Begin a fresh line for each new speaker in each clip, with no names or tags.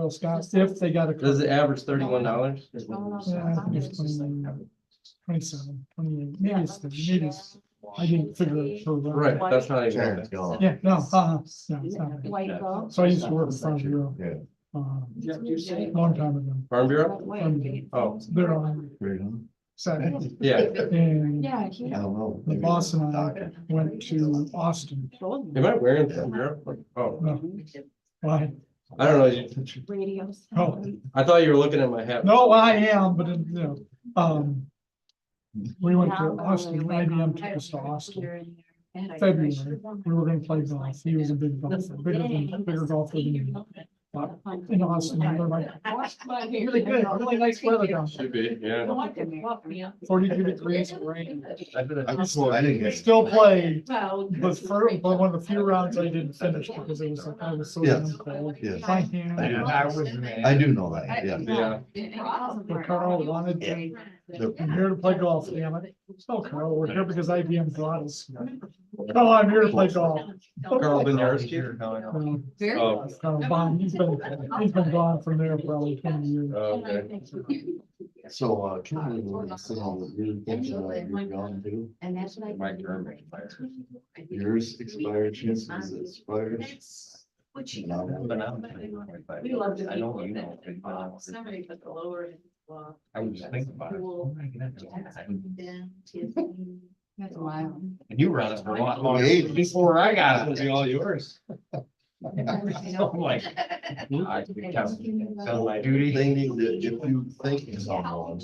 oil stop if they got a.
Does it average $31?
Yeah, I think it's 27, 28, maybe it's 30, maybe it's, I didn't figure it for.
Right, that's not even.
Sharon's gone.
Yeah, no, no, it's not. So I used to work at Farm Bureau.
Yeah.
Long time ago.
Farm Bureau?
Farm Bureau.
Oh,
They're on
Great, huh?
Saturday.
yeah.
And
I don't know.
the boss and I went to Austin.
Am I wearing Farm Bureau? Oh,
No, why?
I don't know.
Radios.
Oh.
I thought you were looking at my hat.
No, I am, but we went to Austin, IBM took us to Austin. February, we were gonna play golf. He was a big golfer, bigger golfer than me. But in Austin, they're like, really good, really nice weather down there.
Should be, yeah.
42 degrees and rain.
I didn't get.
Still played, but one of the few rounds I didn't finish because it was like, I was so damn cold.
Yes.
My hand.
I do know that, yeah.
Yeah.
But Carl wanted to, I'm here to play golf, damn it. So Carl, we're here because IBM brought us. No, I'm here to play golf.
Carl been yours here? Oh,
Carl Bond, he's been gone from there probably 20 years.
okay.
So, Kimberly, was saying that you're thinking you're gone too.
And that's what I.
My term expires.
Yours expired, chances expires.
Which.
No.
We loved it.
I know you know.
Somebody put the lower.
I was just thinking about it.
That's wild.
And you run it for a lot longer before I got it. It'll be all yours. I'm like, I done my duty.
They need to, if you think of someone,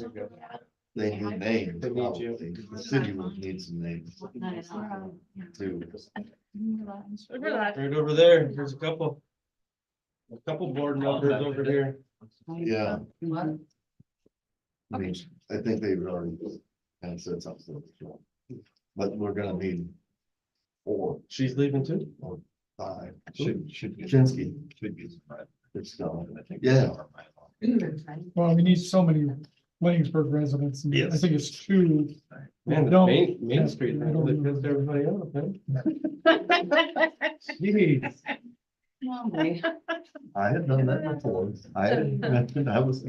they need names.
They need you.
probably. The city would need some names too.
Right over there, there's a couple board members over here.
Yeah, I mean, I think they've already kind of said something. But we're gonna need 4
She's leaving too?
or 5.
Should be.
Chinsky.
Should be.
It's gone. Yeah.
Well, we need so many Laingsburg residents. And I
Yes.
think it's 2.
Man, the
Don't-
Main Street,
I
that
don't
really
know.
pissed everybody off, man. Jeez.
I had done that before. I had mentioned I was,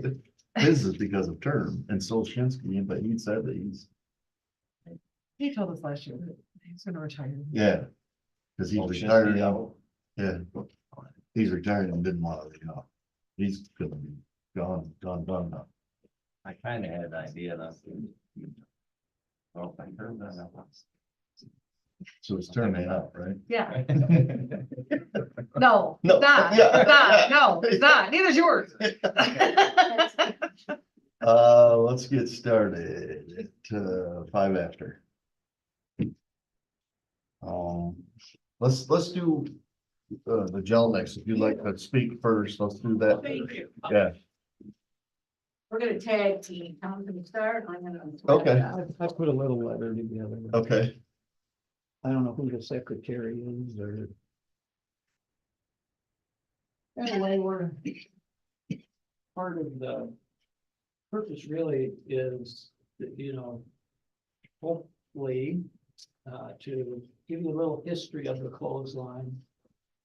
his is because of term and so Shinsky, but he said that he's,
He told us last year that he's gonna retire.
yeah. Cause he's
Oh,
retired,
Shinsky,
yeah. He's retired and didn't want to, he's gonna be gone now.
I kinda had an idea that. Oh, I heard that.
So it's turning out, right?
Yeah, no,
No.
it's not,
Yeah.
it's not, no, it's not, neither's yours.
Let's get started at 5 after. Let's do the gel next. If you'd like to speak first, let's do that.
Thank you.
Yeah,
We're gonna tag team. I'm gonna start. I'm gonna.
Okay.
I put a little letter together.
okay.
I don't know who the secretary is or. Anyway, we're. Part of the purpose really is, hopefully, to give you a little history of the clothesline.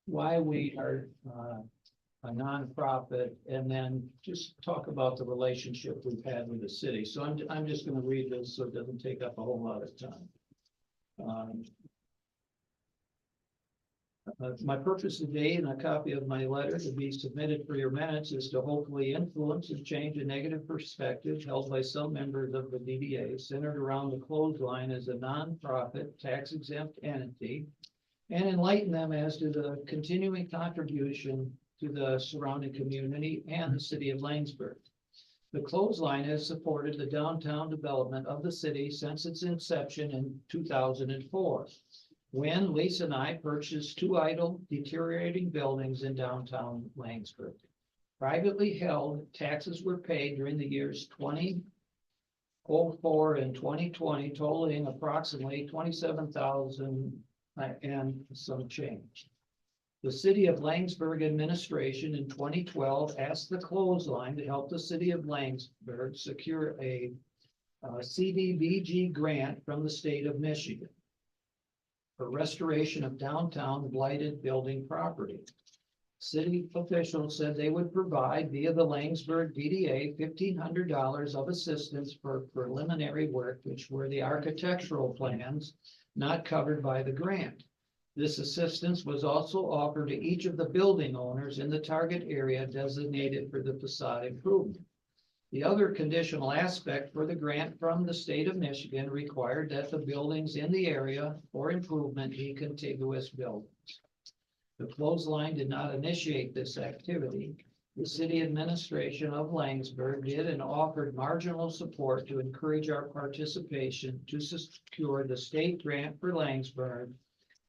Why we are, a nonprofit, and then just talk about the relationship we've had with the city. So I'm just gonna read this so it doesn't take up a whole lot of time. My purpose today, and a copy of my letter to be submitted for your minutes, is to hopefully influence and change a negative perspective held by some members of the DDA centered around the clothesline as a nonprofit tax-exempt entity, and enlighten them as to the continuing contribution to the surrounding community and the city of Laingsburg. The clothesline has supported the downtown development of the city since its inception in 2004. When Lisa and I purchased 2 idle, deteriorating buildings in downtown Laingsburg. Privately held, taxes were paid during the years 2004 and 2020, totaling approximately $27,000 and some change. The city of Laingsburg administration in 2012 asked the clothesline to help the city of Laingsburg secure a CDBG grant from the state of Michigan for restoration of downtown blighted building property. City officials said they would provide via the Laingsburg DDA $1,500 of assistance for preliminary work, which were the architectural plans not covered by the grant. This assistance was also offered to each of the building owners in the target area designated for the facade improvement. The other conditional aspect for the grant from the state of Michigan required that the buildings in the area for improvement be contiguous buildings. The clothesline did not initiate this activity. The city administration of Laingsburg did and offered marginal support to encourage our participation to secure the state grant for Laingsburg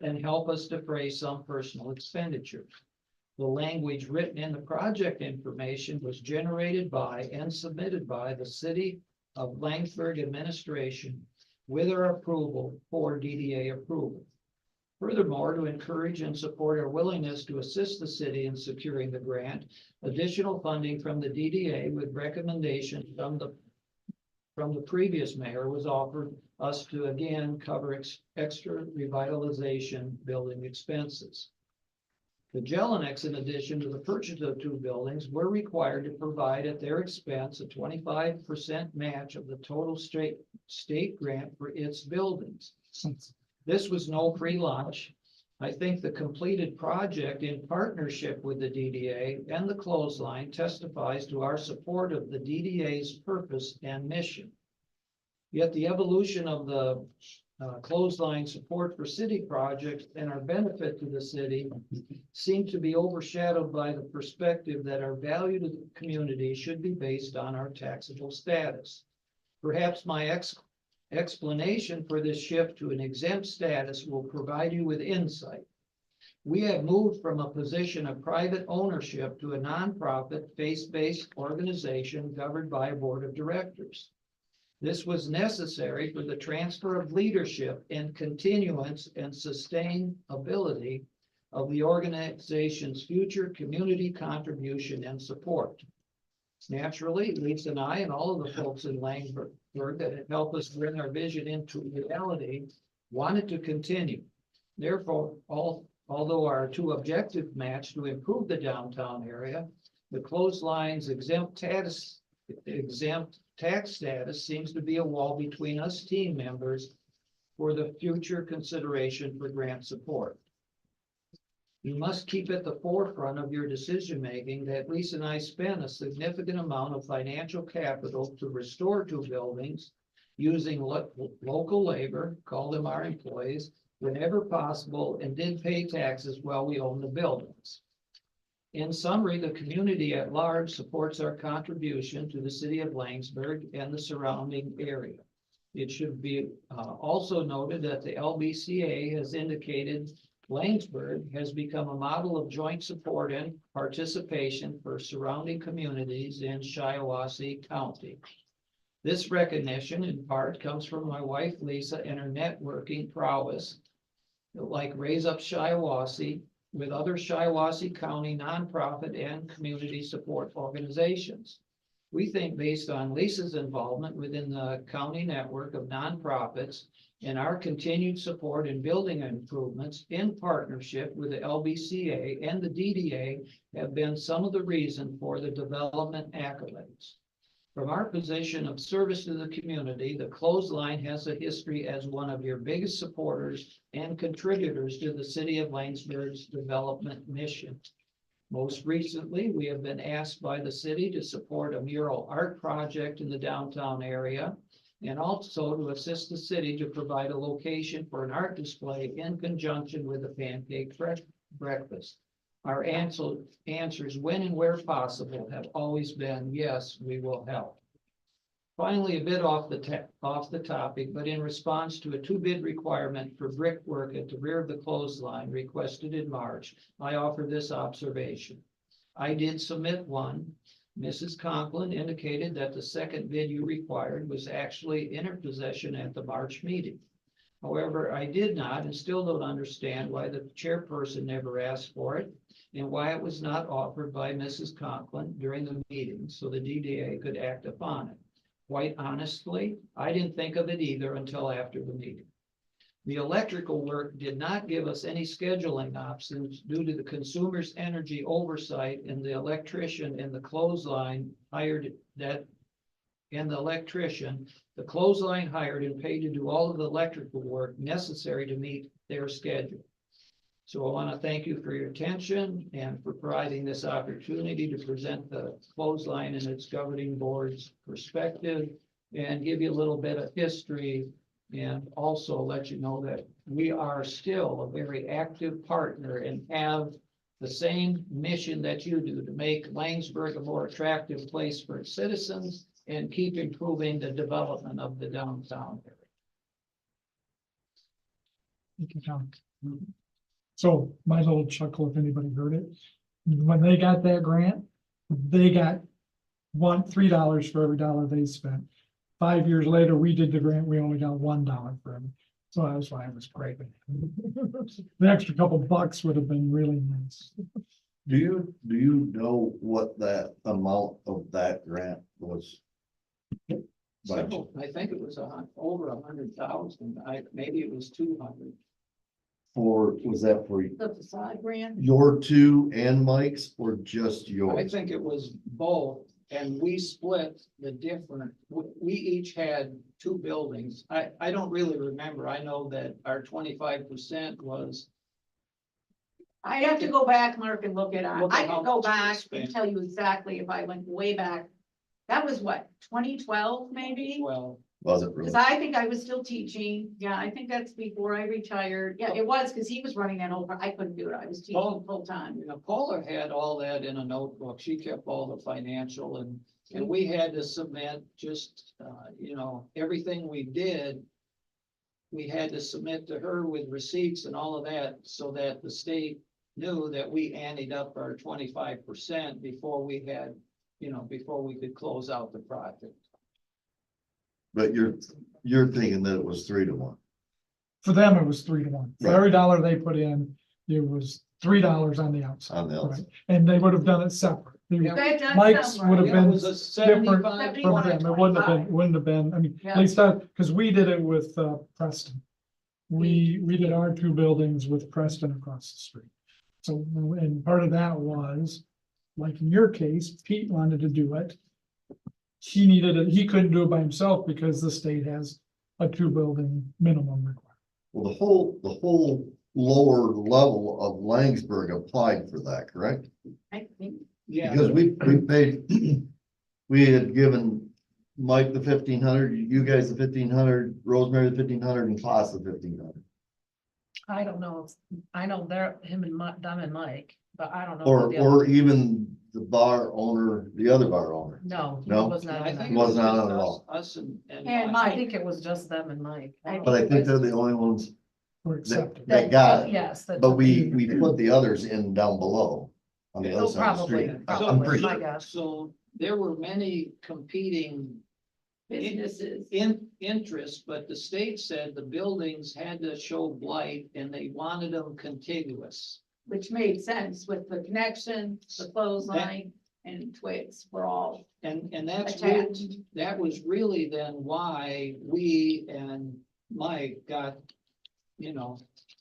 and help us defray some personal expenditures. The language written in the project information was generated by and submitted by the city of Laingsburg administration with our approval for DDA approval. Furthermore, to encourage and support our willingness to assist the city in securing the grant, additional funding from the DDA with recommendation from the previous mayor was offered us to again cover extra revitalization building expenses. The Jelenics, in addition to the purchase of 2 buildings, were required to provide at their expense a 25% match of the total state grant for its buildings. This was no free lunch. I think the completed project in partnership with the DDA and the clothesline testifies to our support of the DDA's purpose and mission. Yet the evolution of the clothesline support for city projects and our benefit to the city seem to be overshadowed by the perspective that our value to the community should be based on our taxable status. Perhaps my explanation for this shift to an exempt status will provide you with insight. We have moved from a position of private ownership to a nonprofit, faith-based organization governed by a board of directors. This was necessary for the transfer of leadership and continuance and sustainability of the organization's future community contribution and support. Naturally, Lisa and I and all of the folks in Laingsburg that have helped us bring our vision into reality wanted to continue. Therefore, although our 2 objectives match to improve the downtown area, the clothesline's exempt tax status seems to be a wall between us team members for the future consideration for grant support. You must keep at the forefront of your decision-making that Lisa and I spent a significant amount of financial capital to restore 2 buildings using local labor, call them our employees, whenever possible, and did pay taxes while we owned the buildings. In summary, the community at large supports our contribution to the city of Laingsburg and the surrounding area. It should be also noted that the LBCA has indicated Laingsburg has become a model of joint support and participation for surrounding communities in Shiawassee County. This recognition in part comes from my wife Lisa and her networking prowess, like Raise Up Shiawassee, with other Shiawassee County nonprofit and community support organizations. We think based on Lisa's involvement within the county network of nonprofits and our continued support in building improvements in partnership with the LBCA and the DDA have been some of the reason for the development accolades. From our position of service to the community, the clothesline has a history as one of your biggest supporters and contributors to the city of Laingsburg's development mission. Most recently, we have been asked by the city to support a mural art project in the downtown area and also to assist the city to provide a location for an art display in conjunction with the pancake breakfast. Our answers when and where possible have always been, yes, we will help. Finally, a bit off the topic, but in response to a 2-bid requirement for brickwork at the rear of the clothesline requested in March, I offer this observation. I did submit one. Mrs. Conklin indicated that the 2nd bid you required was actually in her possession at the March meeting. However, I did not and still don't understand why the chairperson never asked for it and why it was not offered by Mrs. Conklin during the meeting so the DDA could act upon it. Quite honestly, I didn't think of it either until after the meeting. The electrical work did not give us any scheduling options due to the consumer's energy oversight and the electrician and the clothesline hired that. And the electrician, the clothesline hired and paid to do all of the electrical work necessary to meet their schedule. So I want to thank you for your attention and for providing this opportunity to present the clothesline and its governing board's perspective and give you a little bit of history. And also let you know that we are still a very active partner and have the same mission that you do to make Laingsburg a more attractive place for its citizens and keep improving the development of the downtown area.
Thank you, Tom. So my little chuckle, if anybody heard it, when they got that grant, they got $3 for every dollar they spent. 5 years later, we did the grant, we only got $1 for them. So that's why I was great. The extra couple bucks would have been really nice.
Do you know what that amount of that grant was?
So I think it was over 100,000. Maybe it was 200.
Was that for
The facade grant.
your two and Mike's or just
I
yours?
think it was both, and we split the different, we each had two buildings. I don't really remember. I know that our 25% was,
I have to go back, Mark, and look at it.
Look
I
at how
can go
much we
back
spent.
and tell you exactly if I went way back. That was what, 2012 maybe?
well,
Was it really?
Cause I think I was still teaching. Yeah, I think that's before I retired. Yeah, it was, cause he was running that over. I couldn't do it. I was teaching full time.
you know, Paula had all that in a notebook. She kept all the financial and we had to submit just, you know, everything we did. We had to submit to her with receipts and all of that so that the state knew that we anteed up our 25% before we had, you know, before we could close out the project.
But you're thinking that it was 3-1.
For them, it was 3-1. For
Right.
every dollar they put in, it was $3 on the outside.
On the outside.
Right? And they would have done it separate. They-
Yeah.
They've done
Mike's
some,
would have
right?
Yeah, it
been
was a
different
75.
from
71
them.
and
It wouldn't have
25.
been, I mean,
Yeah.
at least that, because we did it with Preston. We did our two buildings with Preston across the street. So, and part of that was, like in your case, Pete wanted to do it. He needed it, he couldn't do it by himself because the state has a 2-building minimum requirement.
Well, the whole lower level of Laingsburg applied for that, correct?
I think.
Yeah.
Because we paid, we had given Mike the 1,500, you guys the 1,500, Rosemary the 1,500, and Class the 1,500.
I don't know, I know they're, him and Mike, them and Mike, but I don't know.
Or
about the other-
or even the bar owner, the other bar owner.
No, he
No?
was not.
I
in
think
that.
it
Was
was
not
just
at all.
us and.
And
I
Mike.
think it was just them and Mike.
But I think they're the only ones
Or
that,
accepted.
that got it.
Yes. that
But
took
we
the-
put the others in down below on the
Oh,
other side of the
probably,
street.
probably.
I'm pretty
My
sure.
guess.
So there were many competing
Businesses.
interests, but the state said the buildings had to show blight and they wanted them contiguous.
Which made sense with the connection, the clothesline and Twigs were all
And that's,
attached.
that was really then why we and Mike got, you know,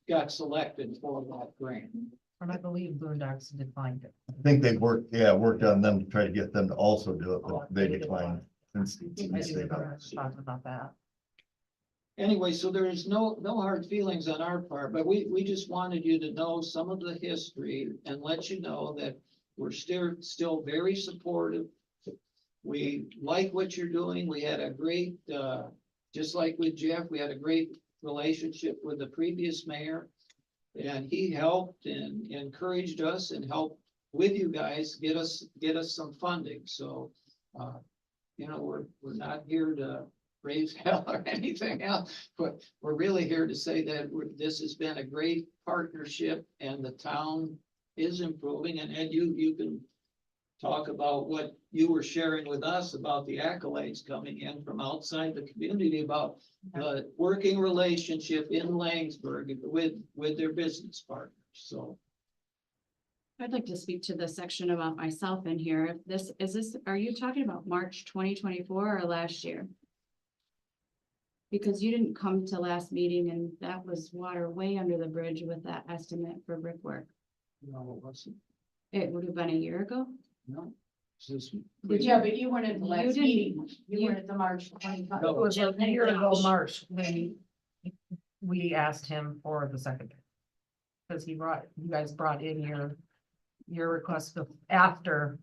got selected for that grant.
And I believe Boondocks declined it.
I think they worked on them to try to get them to also do it, but they declined.
I do remember talking about that.
Anyway, so there is no hard feelings on our part, but we just wanted you to know some of the history and let you know that we're still very supportive. We like what you're doing. We had a great, just like with Jeff, we had a great relationship with the previous mayor. And he helped and encouraged us and helped with you guys, get us some funding. So, you know, we're not here to raise hell or anything else, but we're really here to say that this has been a great partnership and the town is improving. And Ed, you can talk about what you were sharing with us about the accolades coming in from outside the community about the working relationship in Laingsburg with their business partners. So.
I'd like to speak to the section about myself in here. Are you talking about March 2024 or last year? Because you didn't come to last meeting and that was water way under the bridge with that estimate for brickwork.
No, it wasn't.
It would have been a year ago.
No. This is-
Yeah, but you weren't at the
You
last
didn't-
meeting. You
you-
weren't at the March 25.
No.
It was a year ago, March, when we asked him for the second. Because you guys brought in your request of after,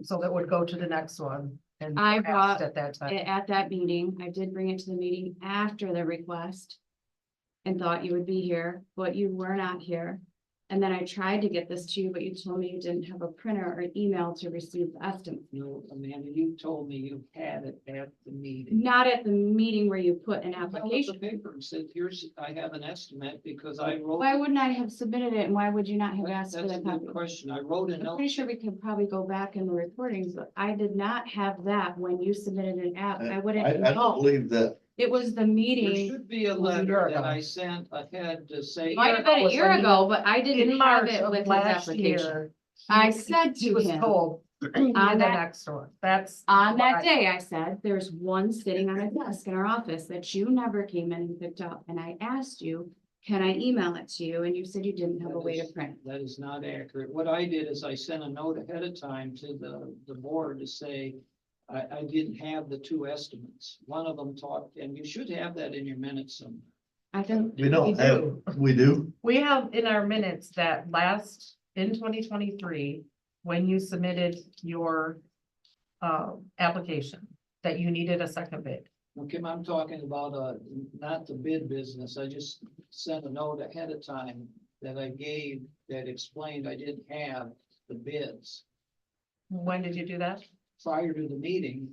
so that would go to the next one. And
I
asked
brought
at that time.
At that meeting, I did bring it to the meeting after the request. And thought you would be here, but you were not here. And then I tried to get this to you, but you told me you didn't have a printer or an email to receive the estimate.
No, Amanda, you told me you had it at the meeting.
Not at the meeting where you put an
I held up the
application.
paper and said, here's, I have an estimate because I wrote.
Why wouldn't I have submitted it and why would you not have asked for
That's a
the
good
copy?
question. I wrote a
I'm
note.
pretty sure we could probably go back in the recordings, but I did not have that when you submitted an app. I
I
wouldn't
don't
know.
believe that,
It was the
There
meeting.
should be a
was a year
letter that
ago.
I sent ahead to say.
Might have been a
was
year
when he-
ago, but I didn't
In
have
March
it
of
with his
last
application.
year.
I said
He
to
was
him,
told. On
that-
the next one, that's.
on that
why-
day, I said, there's one sitting on a desk in our office that you never came in and picked up. And I asked you, can I email it to you? And you said you didn't have a way to print.
That is not accurate. What I did is I sent a note ahead of time to the board to say, I didn't have the two estimates. One of them talked, and you should have that in your minutes somewhere.
I can,
we don't
We
have,
do.
we do.
We have in our minutes that in 2023, when you submitted your application, that you needed a second bid.
Okay, I'm talking about, not the bid business. I just sent a note ahead of time that I gave that explained I didn't have the bids
When did you do that?
prior to the meeting.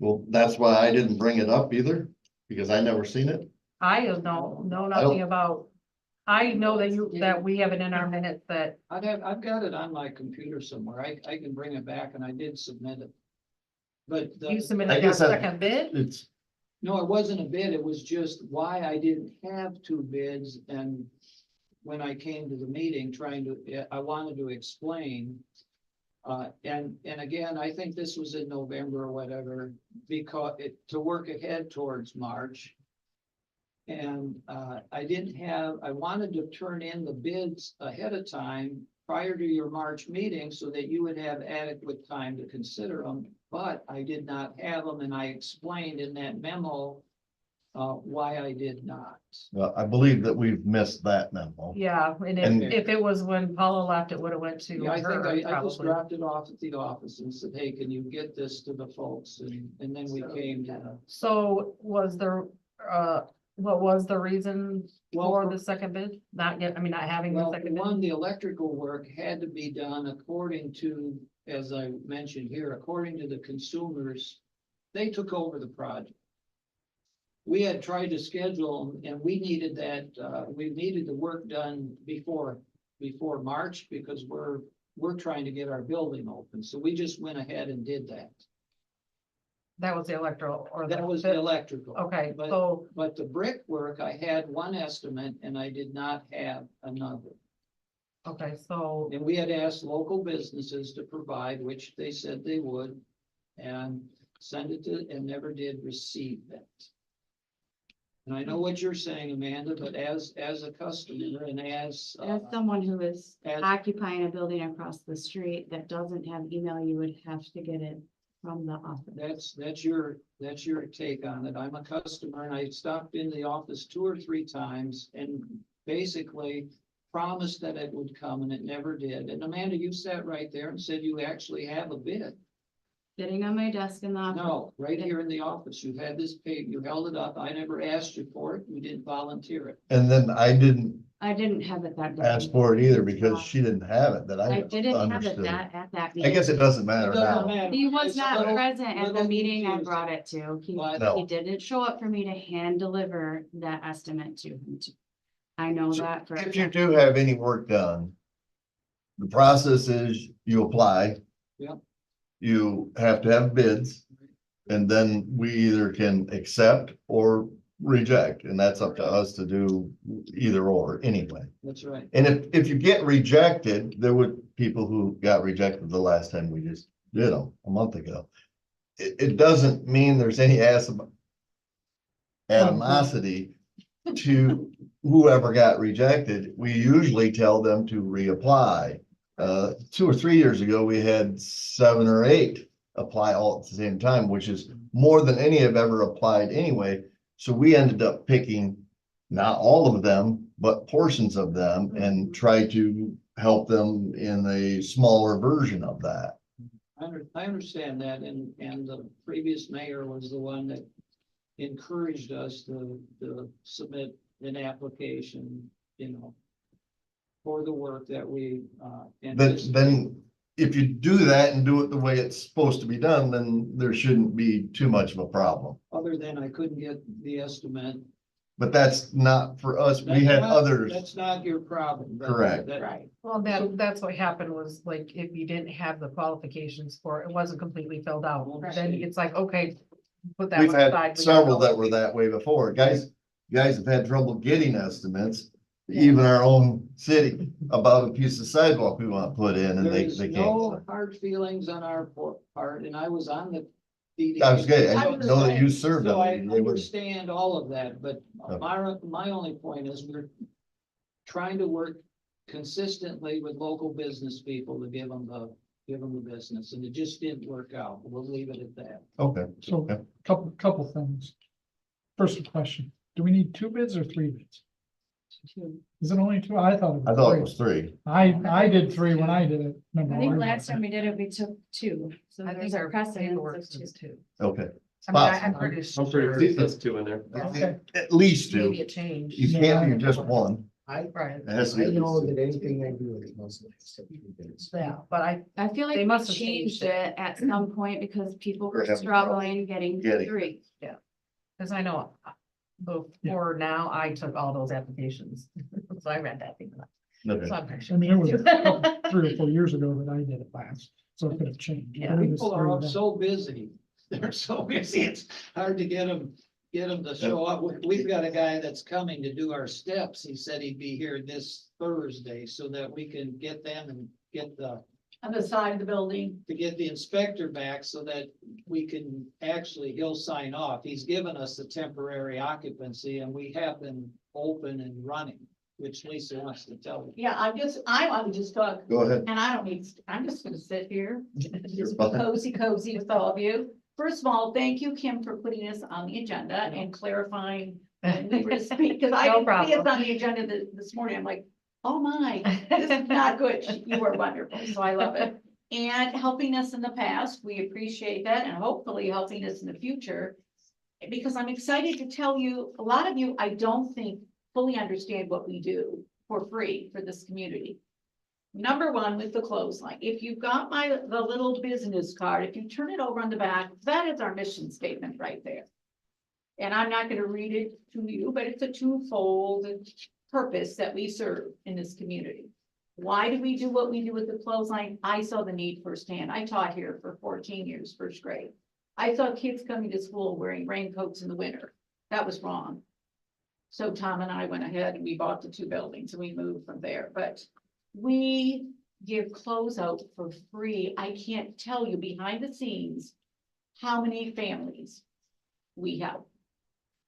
Well, that's why I didn't bring it up either, because I never seen it.
I know nothing about, I know that we have it in our minutes that
I've got it on my computer somewhere. I can bring it back and I did submit it. But
you
I
submitted your
guess that-
second bid.
It's,
no, it wasn't a bid. It was just why I didn't have two bids and when I came to the meeting I wanted to explain. And again, I think this was in November or whatever, because to work ahead towards March. And I wanted to turn in the bids ahead of time prior to your March meeting so that you would have adequate time to consider them. But I did not have them and I explained in that memo why I did not.
well, I believe that we've missed that memo.
Yeah, and
And-
if it was when Paula left, it would have went to
Yeah, I think
her
I just
probably.
dropped it off at the office and said, hey, can you get this to the folks? And then we came to.
So what was the reason
Well,
for the second bid? Not having the
Well,
second bid?
one, the electrical work had to be done according to, as I mentioned here, according to the consumers. They took over the project. We had tried to schedule them and we needed we needed the work done before March because we're trying to get our building open. So we just went ahead and did that.
That was the electoral or
That was the electrical.
Okay,
But-
so,
But the brickwork, I had one estimate and I did not have another.
okay, so,
And we had asked local businesses to provide, which they said they would, and send it to, and never did receive it. And I know what you're saying, Amanda, but as a customer and as
someone who is
as-
occupying a building across the street that doesn't have email, you would have to get it from the office.
that's your take on it. I'm a customer and I stopped in the office 2 or 3 times and basically promised that it would come and it never did. And Amanda, you sat right there and said you actually have a bid.
Sitting on my desk in the office.
No, right here in the office. You had this paper, you held it up. I never asked you for it. You didn't volunteer it.
And then I didn't
I didn't have it that day.
ask for it either because she didn't have it that
I
I
didn't have it
understood.
at that
I
meeting.
guess it doesn't matter
It doesn't
now.
matter.
He was
It's a
not
little-
present at the
little
meeting I
confusing.
brought it to.
But-
No.
He didn't show up for me to hand deliver that estimate to him. I know
So
that for. a
If you
fact.
do have any work done, the process is you apply.
Yep.
You have to have bids, and then we either can accept or reject, and that's up to us to do either or anyway.
That's right.
And if you get rejected, there were people who got rejected the last time we just did them a month ago. It doesn't mean there's any animosity to whoever got rejected. We usually tell them to reapply. 2 or 3 years ago, we had 7 or 8 apply all at the same time, which is more than any have ever applied anyway. So we ended up picking not all of them, but portions of them and try to help them in a smaller version of that.
I understand that, and the previous mayor was the one that encouraged us to submit an application, for the work that we,
But then if you do that and do it the way it's supposed to be done, then there shouldn't be too much of a problem.
other than I couldn't get the estimate.
But that's not for us. We had others.
That's not your problem.
Correct.
Right.
Well, that's what happened was like, if you didn't have the qualifications for it, it wasn't completely filled out, then it's like, okay. Put that
We've
one aside.
had
we gotta
several
go.
that were that way before. Guys have had trouble getting estimates. Even our own city about a piece of sidewalk we want put in and
There's
they
no
can't.
hard feelings on our part, and I was on the. DDA.
I was good. I know that you served
So I
on it. They were-
understand all of that, but my only point is we're trying to work consistently with local business people to give them the business, and it just didn't work out. We'll leave it at that.
Okay.
So
Okay.
couple things. First a question, do we need 2 bids or 3 bids? Is it only 2? I thought
I thought it was 3.
I did 3 when I did it. Remember,
I think
I-
last time we did it, we took 2, so
I
there's
think
a
our
precedent
paperwork
of 2.
says 2.
Okay.
I mean, I'm pretty
I'm
sure.
pretty sure that's 2 in there.
Okay.
At least 2.
Maybe it changed.
You can't do just one.
Right,
It has to be
I
at
know
least
that
2.
anything I do is mostly.
yeah, but
I feel like
They
we
must have
changed
changed
it at some point because people
We're
were
having trouble
struggling getting
getting.
3.
because I know before now, I took all those applications. So I read that thing.
Okay.
So I'm pretty
I
sure.
mean, it was a couple- 3 or 4 years ago that I did it last, so it could have changed.
Yeah.
But it was
People
3
are
then.
so busy. They're so busy. It's hard to get them to show up. We've got a guy that's coming to do our steps. He said he'd be here this Thursday so that we can get them and get
On the side of the building.
to get the inspector back so that we can he'll sign off. He's given us a temporary occupancy and we have them open and running, which Lisa wants to tell you.
Yeah, I want to just talk,
Go ahead.
and I don't need, I'm just gonna sit here, just be
fine.
cozy with all of you. First of all, thank you, Kim, for putting this on the agenda and clarifying when we were to speak, because I
No
didn't see it
problem.
on the agenda this morning. I'm like, oh my, this is not good. You were wonderful, so I love it. And helping us in the past, we appreciate that, and hopefully helping us in the future. Because I'm excited to tell you, a lot of you, I don't think fully understand what we do for free for this community. Number one, with the clothesline, if you've got the little business card, if you turn it over on the back, that is our mission statement right there. And I'm not gonna read it to you, but it's a twofold purpose that we serve in this community. Why do we do what we do with the clothesline? I saw the need firsthand. I taught here for 14 years, first grade. I saw kids coming to school wearing raincoats in the winter. That was wrong. So Tom and I went ahead and we bought the 2 buildings and we moved from there, but we give clothes out for free. I can't tell you behind the scenes how many families we help.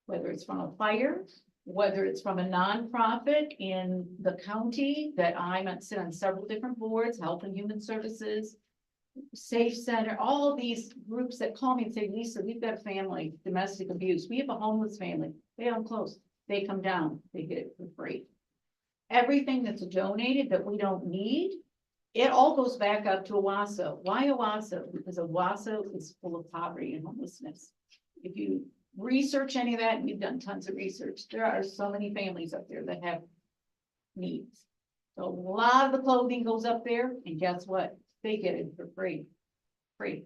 Whether it's from a fire, whether it's from a nonprofit in the county that sit on several different boards, Health and Human Services, Safe Center, all of these groups that call me and say, Lisa, we've got a family, domestic abuse. We have a homeless family. They don't close. They come down, they get it for free. Everything that's donated that we don't need, it all goes back up to Owasso. Why Owasso? Because Owasso is full of poverty and homelessness. If you research any of that, and we've done tons of research, there are so many families up there that have needs. So a lot of the clothing goes up there, and guess what? They get it for free. Free.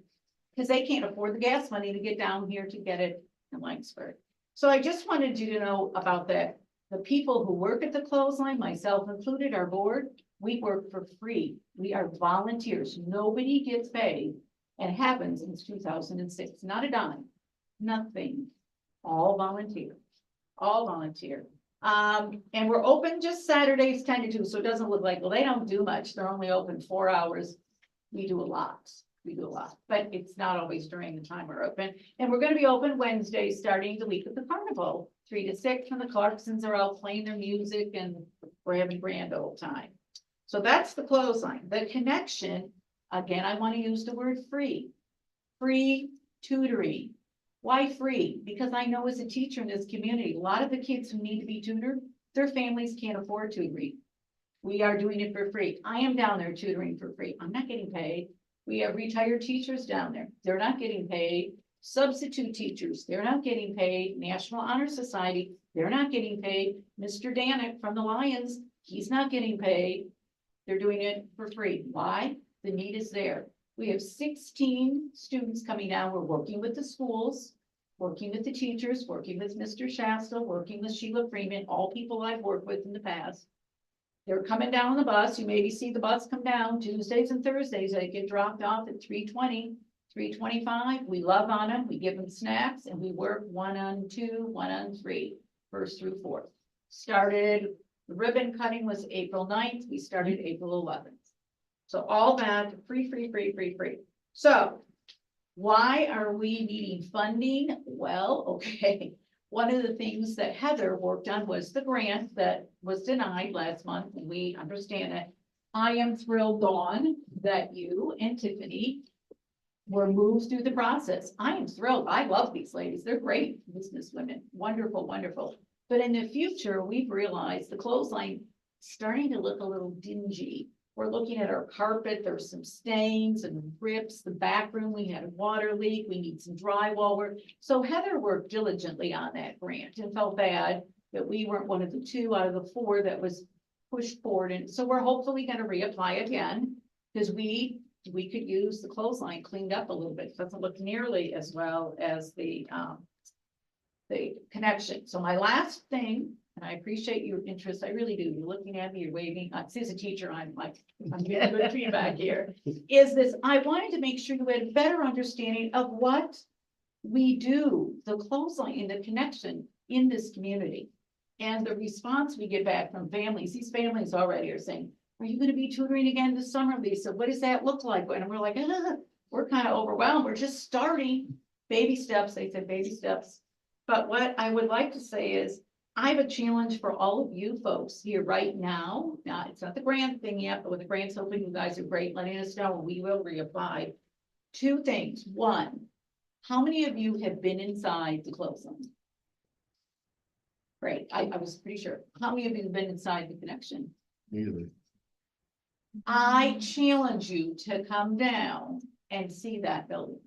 Because they can't afford the gas money to get down here to get it in Laingsburg. So I just wanted you to know about that. The people who work at the clothesline, myself included, our board, we work for free. We are volunteers. Nobody gets paid and haven't since 2006. Not a dime, nothing. All volunteer, all volunteer. And we're open just Saturdays 10 to 2, so it doesn't look like, well, they don't do much. They're only open 4 hours. We do a lot. We do a lot, but it's not always during the time we're open. And we're gonna be open Wednesday, starting the week of the carnival, 3 to 6, when the Clarksons are out playing their music and we're having grand old time. So that's the clothesline. The connection, again, I want to use the word free. Free tutoring. Why free? Because I know as a teacher in this community, a lot of the kids who need to be tutored, their families can't afford tutoring. We are doing it for free. I am down there tutoring for free. I'm not getting paid. We have retired teachers down there. They're not getting paid. Substitute teachers, they're not getting paid. National Honor Society, they're not getting paid. Mr. Danick from the Lions, he's not getting paid. They're doing it for free. Why? The need is there. We have 16 students coming down. We're working with the schools, working with the teachers, working with Mr. Shasta, working with Sheila Freeman, all people I've worked with in the past. They're coming down on the bus. You maybe see the bus come down Tuesdays and Thursdays. They get dropped off at 3:20, 3:25. We love on them. We give them snacks and we work 1 on 2, 1 on 3, 1st through 4th. Started, the ribbon cutting was April 9th. We started April 11th. So all that free. So why are we needing funding? Well, okay. One of the things that Heather worked on was the grant that was denied last month, and we understand it. I am thrilled, Dawn, that you and Tiffany were moved through the process. I am thrilled. I love these ladies. They're great businesswomen. Wonderful, wonderful. But in the future, we've realized the clothesline starting to look a little dingy. We're looking at our carpet. There's some stains and rips. The back room, we had a water leak. We need some drywall work. So Heather worked diligently on that grant and felt bad that we weren't one of the 2 out of the 4 that was pushed forward. And so we're hopefully going to reapply again because we could use the clothesline cleaned up a little bit. It doesn't look nearly as well as the connection. So my last thing, and I appreciate your interest, I really do. You're looking at me, you're waving. As a teacher, I'm getting good feedback here. Is this, I wanted to make sure you had a better understanding of what we do, the clothesline and the connection in this community. And the response we get back from families, these families already are saying, are you going to be tutoring again this summer, Lisa? What does that look like? And we're like, we're kind of overwhelmed. We're just starting baby steps. They said baby steps. But what I would like to say is, I have a challenge for all of you folks here right now. Now, it's not the grant thing yet, but with the grants open, you guys are great letting us know, and we will reapply. 2 things. 1, how many of you have been inside the clothesline? Great. I was pretty sure. How many of you have been inside the connection?
Neither.
I challenge you to come down and see that building.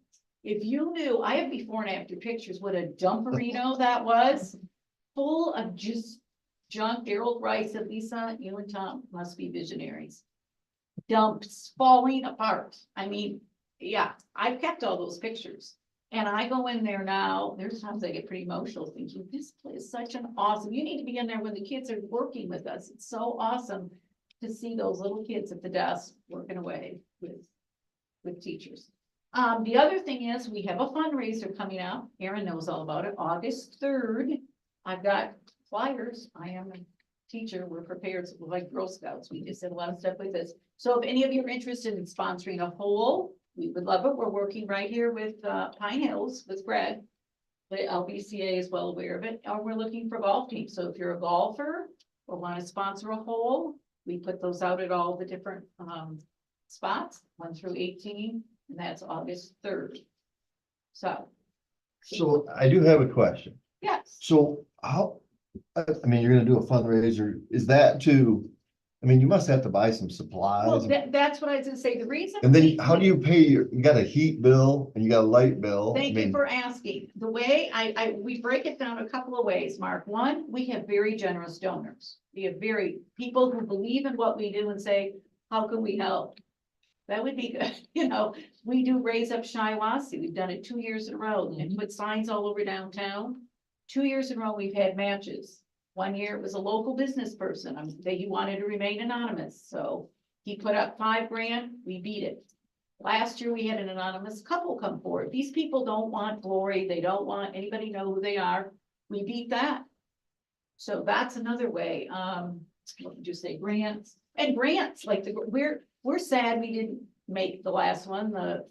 If you knew, I have before and after pictures, what a dumperino that was. Full of just junk. Daryl Rice said, Lisa, you and Tom must be visionaries. Dumps falling apart. I mean, yeah, I've kept all those pictures. And I go in there now, there's times I get pretty emotional thinking, this place is such an awesome, you need to be in there when the kids are working with us. It's so awesome to see those little kids at the desk working away with teachers. The other thing is we have a fundraiser coming out. Erin knows all about it. August 3rd. I've got flyers. I am a teacher. We're prepared. We're like Girl Scouts. We just did a lot of stuff with this. So if any of you are interested in sponsoring a whole, we would love it. We're working right here with Pine Hills with Greg. The LBCA is well aware of it. Or we're looking for golf teams. So if you're a golfer or want to sponsor a whole, we put those out at all the different spots, 1 through 18, and that's August 3rd. So
I do have a question.
yes.
So how, I mean, you're gonna do a fundraiser, is that to, I mean, you must have to buy some
Well,
supplies.
that's what I was gonna say. The reason.
And then how do you pay you got a heat bill and you got a light bill? I
Thank you
mean,
for asking. The way we break it down a couple of ways, Mark. 1, we have very generous donors. We have people who believe in what we do and say, how can we help? That would be good. You know, we do Raise Up Shiawassee. We've done it 2 years in a row and put signs all over downtown. 2 years in a row, we've had matches. 1 year, it was a local business person. He wanted to remain anonymous. So he put up $5,000. We beat it. Last year, we had an anonymous couple come forward. These people don't want glory. They don't want anybody to know who they are. We beat that. So that's another way. What would you say? Grants and grants like we're sad we didn't make the last one, the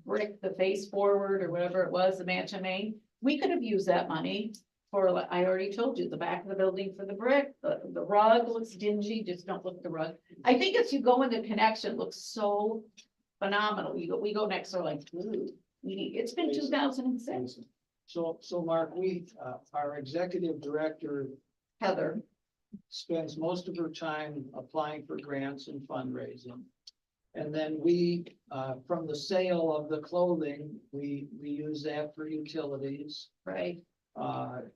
brick, the face forward or whatever it was, the mansion main. We could have used that money for, I already told you, the back of the building for the brick, the rug looks dingy, just don't look at the rug. I think as you go into connection, it looks so phenomenal. We go next door like, ooh, it's been 2006.
So Mark, our executive director
Heather,
spends most of her time applying for grants and fundraising. And then we, from the sale of the clothing, we use that for utilities.
right?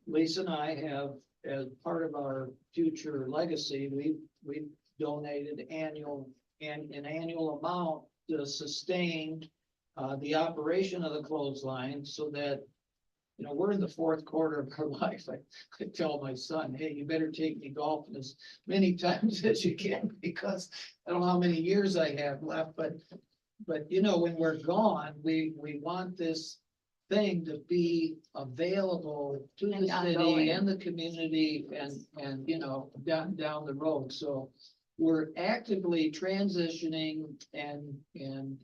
Lisa and I have, as part of our future legacy, we've donated an annual amount to sustain the operation of the clothesline so that, you know, we're in the fourth quarter of our life. I tell my son, hey, you better take me golfing as many times as you can because I don't know how many years I have left, but you know, when we're gone, we want this thing to be available to the
And
city
ongoing.
and the community and, you know, down the road. So we're actively transitioning and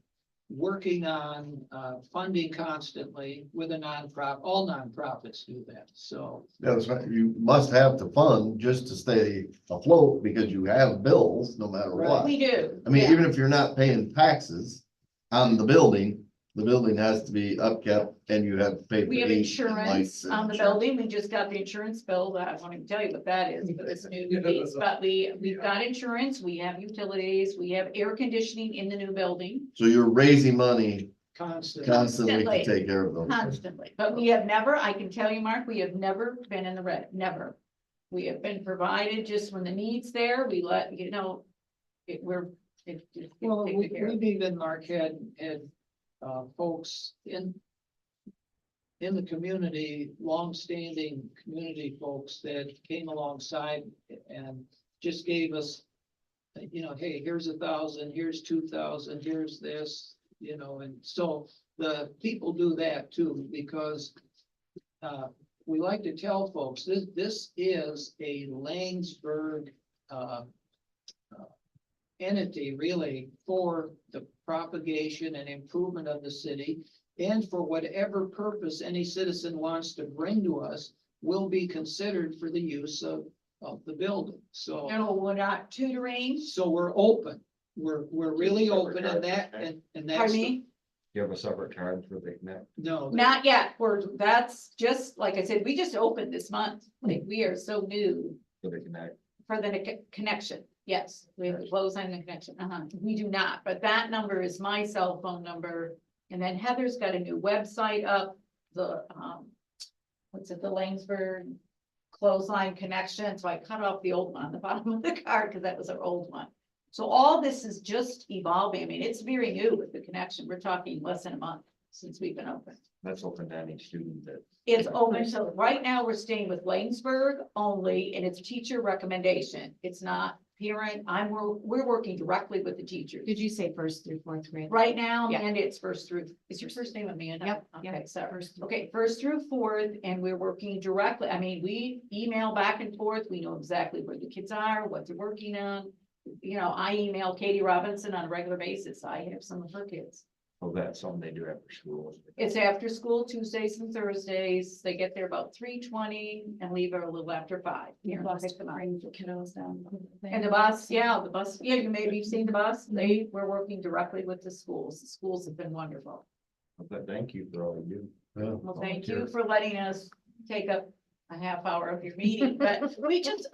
working on funding constantly with a nonprofit. All nonprofits do that, so.
Yeah, that's right. You must have to fund just to stay afloat because you have bills no matter what.
We do.
I mean,
yeah.
even if you're not paying taxes on the building has to be upkept and you have to pay.
We
for
have
heat and
insurance
lights and
on the
insurance.
building. We just got the insurance bill that I won't even tell you what that is, but it's new piece. But we've got insurance, we have utilities, we have air conditioning in the new building
So you're raising money
Constantly.
constantly to
Constantly.
take care of those.
constantly. But we have never, I can tell you, Mark, we have never been in the red, never. We have been provided just when the need's there, we let, you know, it's
Well,
taken care of.
we've even, Mark, had folks in the community, longstanding community folks that came alongside and just gave us, you know, hey, here's 1,000, here's 2,000, here's this, you know, and so the people do that too, because we like to tell folks, this is a Laingsburg entity really for the propagation and improvement of the city. And for whatever purpose any citizen wants to bring to us will be considered for the use of the building. So,
No, we're not tutoring,
so we're open. We're really open in that and that's.
pardon me,
You have a separate card for the connect?
No.
not yet, that's just, like I said, we just opened this month, like, we are so new.
For the connect.
For the connection, yes, we have a close on the connection, we do not, but that number is my cell phone number. And then Heather's got a new website up, the, what's it, the Laingsburg clothesline connection, so I cut off the old one on the bottom of the card, because that was our old one. So all this is just evolving, I mean, it's very new with the connection, we're talking less than a month since we've been open.
That's open to any student that.
It's open, so right now we're staying with Laingsburg only, and it's teacher recommendation. It's not parent, we're working directly with the teachers.
Did you say first through fourth grade?
Right now,
Yeah.
Amanda, it's first through, is your first name Amanda?
Yep,
Okay,
yep,
so,
first through.
okay, first through fourth, and we're working directly, I mean, we email back and forth, we know exactly where the kids are, what they're working on. You know, I email Katie Robinson on a regular basis, I have some of her kids.
Oh, that's something they do after school.
It's after school, Tuesdays and Thursdays. They get there about 3:20 and leave a little after 5.
Your
Parents
bus
pick them up.
brings the kiddos down.
And the bus, yeah, you maybe seen the bus. We're working directly with the schools. The schools have been wonderful.
But thank you for all you do.
Yeah.
Well, thank you for letting us take up a half hour of your meeting, but we just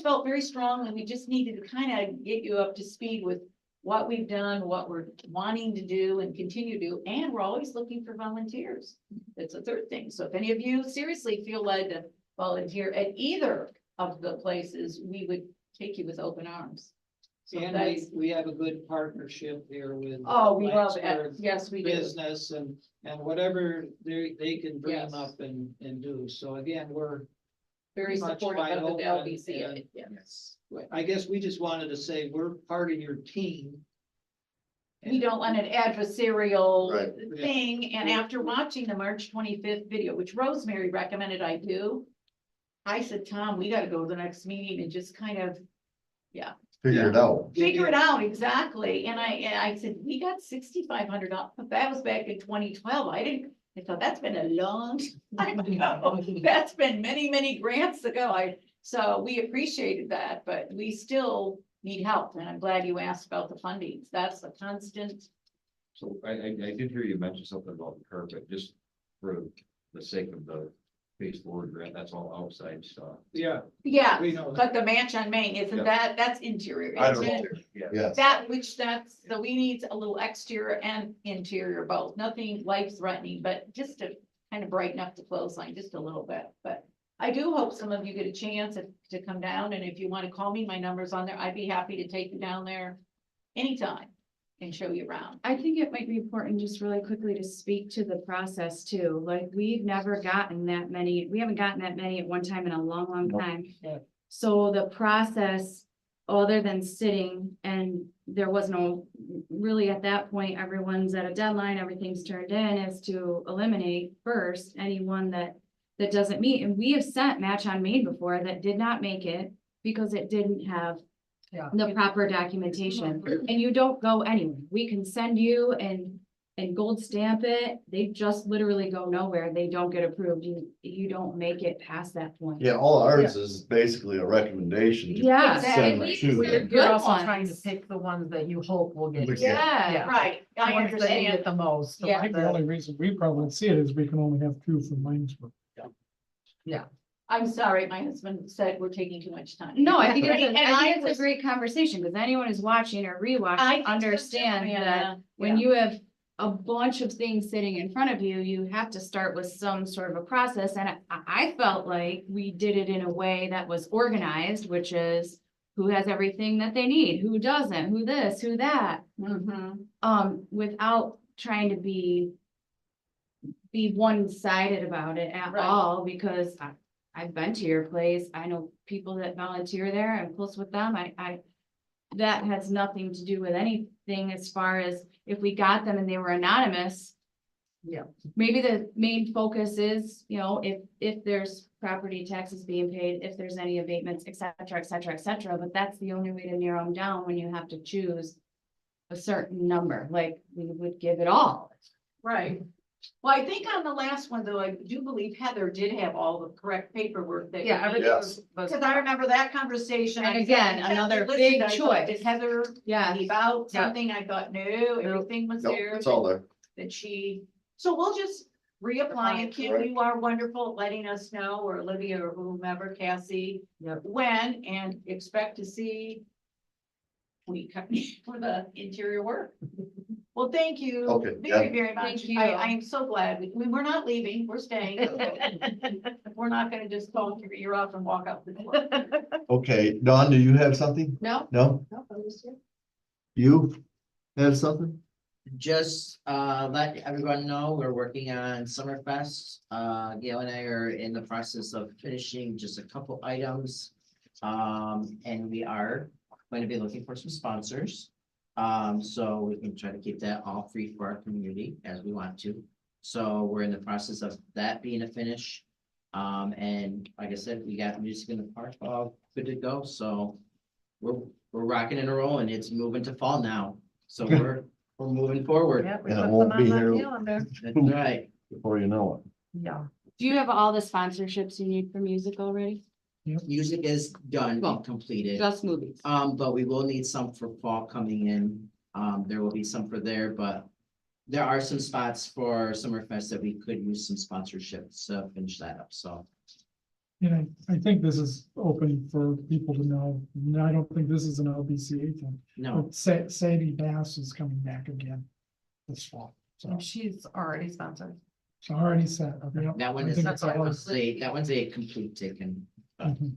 felt very strongly, we just needed to kind of get you up to speed with what we've done, what we're wanting to do and continue to do, and we're always looking for volunteers. That's the third thing. So if any of you seriously feel led to volunteer at either of the places, we would take you with open arms. So
And
that's,
we have a good partnership here with.
oh, we love it.
Laingsburg
Yes, we do.
Business and whatever they can dream
Yes.
up and do. So again, we're,
Very
much
supportive
wide
of the
open
LBCA.
and-
Yes.
I guess we just wanted to say we're part of your team.
We don't want an adversarial
Right.
thing, and after watching the March 25th video, which Rosemary recommended I do, I said, Tom, we gotta go to the next meeting and just kind of,
figure it out.
figure it out exactly. And I said, we got $6,500. That was back in 2012. I thought that's been a long time ago. That's been many, many grants ago. So we appreciated that, but we still need help. And I'm glad you asked about the fundings. That's a constant.
So I did hear you mention something about the curb, but just for the sake of the phase forward grant, that's all outside stuff.
Yeah,
Yeah,
we know.
but the match on Main, isn't that's interior?
I don't
isn't
know.
it?
Yeah.
Yes.
So we need a little exterior and interior both, nothing life threatening, but just to kind of brighten up the clothesline just a little bit, but. I do hope some of you get a chance to come down, and if you want to call me, my number's on there, I'd be happy to take you down there anytime and show you around.
I think it might be important just really quickly to speak to the process too. Like, we've never gotten that many, we haven't gotten that many at one time in a long, long
Nope.
time.
Yeah.
So the process, other than sitting, and there was no, really at that point, everyone's at a deadline, everything's turned in, is to eliminate first anyone that doesn't meet. And we have sent Match on Main before that did not make it because it didn't have
Yeah.
the proper documentation, and you don't go anywhere. We can send you and gold stamp it. They just literally go nowhere. They don't get approved. You don't make it past that point.
Yeah, all ours is basically a recommendation. to
Yeah.
send them to
We're
them.
good
You're also
ones.
trying to pick the ones that you hope will get.
We-
Yeah.
Right,
The
I
ones that you
understand.
get the most. the
Yeah.
I think the
ones
only reason we probably see it is we can only have two from Laingsburg.
I'm sorry, my husband said we're taking too much time.
No, I think
And I
it's
was-
a great conversation, because anyone who's watching or
I
rewatching
think so too,
understand
yeah,
that when
yeah.
you have a bunch of things sitting in front of you, you have to start with some sort of a process. And I felt like we did it in a way that was organized, which is who has everything that they need, who doesn't, who this, who that.
Mhm.
Without trying to be one-sided about it at
Right.
all, because I've been to your place. I know people that volunteer there. I'm close with them. That has nothing to do with anything as far as if we got them and they were anonymous.
Yeah.
Maybe the main focus is, if there's property taxes being paid, if there's any abatements, et cetera, et cetera, et cetera. But that's the only way to narrow them down when you have to choose a certain number, like we would give it all.
Right. Well, I think on the last one, though, I do believe Heather did have all the correct paperwork that.
Yeah, everything
Yes.
was.
Because I remember that conversation.
And
I
again,
said,
another
"Listen,
big
I thought, Did
choice."
Heather
Yeah.
leave out
Yeah.
something? I thought, no, everything was
Nope,
there.
it's all there.
That so we'll just reapply, and Kim, you are wonderful at letting us know, or Olivia or whomever, Cassie.
Yep.
When, and expect to see we come for the interior work. Well, thank you.
Okay,
Very,
yeah.
very much.
Thank you.
I am so glad. We're not leaving, we're staying. We're not gonna just talk your ear off and walk out the door.
Okay, Dawn, do you have something?
No?
No?
No, I was here.
You have something?
Just let everyone know we're working on Summerfest. Gail and I are in the process of finishing just a couple items. And we are going to be looking for some sponsors. So we can try to keep that all free for our community as we want to. So we're in the process of that being a finish. And like I said, we got music in the park all good to go. So we're rocking and rolling. It's moving to fall now. So we're moving forward.
Yeah, we
And it
put
won't
them
be
on
here.
the calendar.
That's right.
Before you know
Yeah.
Do you have all the sponsorships you need for music already?
Music is done
Well,
and completed.
Just movies?
But we will need some for fall coming in. There will be some for there, but there are some spots for Summerfest that we could use some sponsorships to finish that up, so.
I think this is open for people to know. And I don't think this is an LBCA thing.
No,
But Sadie Bass is coming back again this fall. So
And she's already sponsored.
it's already set. Okay, yep.
that one
I
is,
think it's all-
that one's a complete ticket,
Mhm.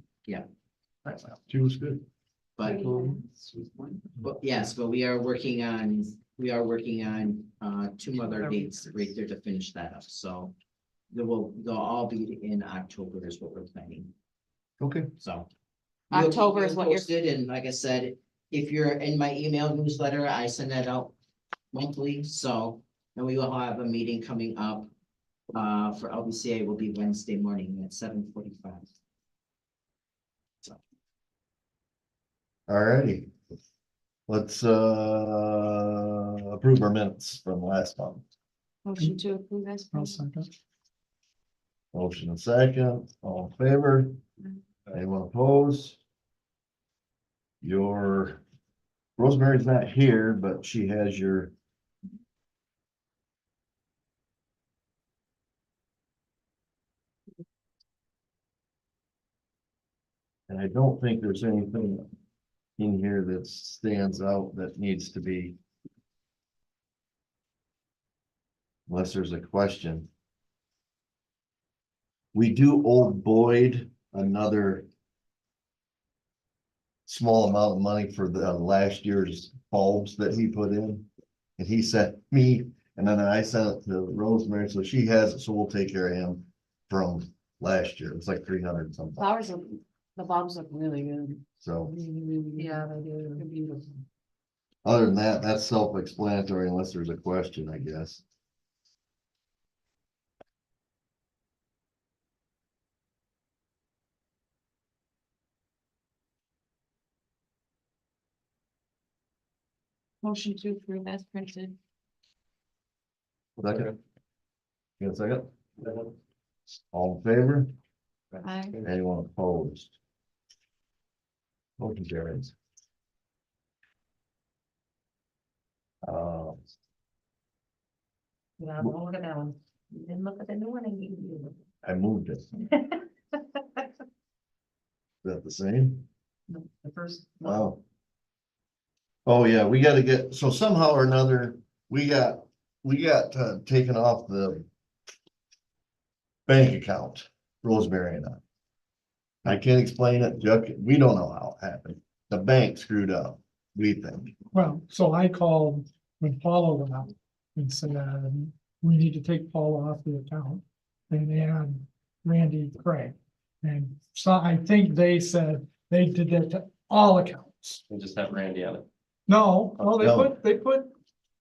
She was good.
but yes, but we are working on two other dates right there to finish that up, so. They'll all be in October is what we're planning,
Okay.
so.
October is what you're-
Posted, and like I said, if you're in my email newsletter, I send that out monthly, so. And we will have a meeting coming up. For LBCA will be Wednesday morning at 7:45.
All righty. let's approve our minutes from last month.
Motion to approve as.
I'll
presented.
second.
Motion and second, all in favor? Anyone opposed? Your Rosemary's not here, but she has your. And I don't think there's anything in here that stands out that needs to be. Unless there's a question. We do owe Boyd another small amount of money for the last year's bulbs that he put in. And he sent me, and then I sent it to Rosemary, so she has it, so we'll take care of him from last year. It's like 300 something.
Flowers look, the bulbs look really good.
So
Really, really good.
Yeah, they do.
They're beautiful.
other than that, that's self-explanatory unless there's a question, I guess.
Motion to approve as printed.
Second. You got a second? All in favor?
Aye.
Anyone opposed? Motion carries.
Yeah, don't look at that one. You didn't look at the new one and you.
I moved it. Is that the same?
The first. one.
Wow. Oh, yeah, we gotta get, so somehow or another, we got taken off the bank account, Rosemary and I can't explain it, Chuck, we don't know how it happened. The bank screwed up, we think.
Well, so I called when Paula went out and said, we need to take Paula off the account and add Randy Craig. And so I think they said they did that to all accounts.
We just have Randy on it.
No, well,
No.
they put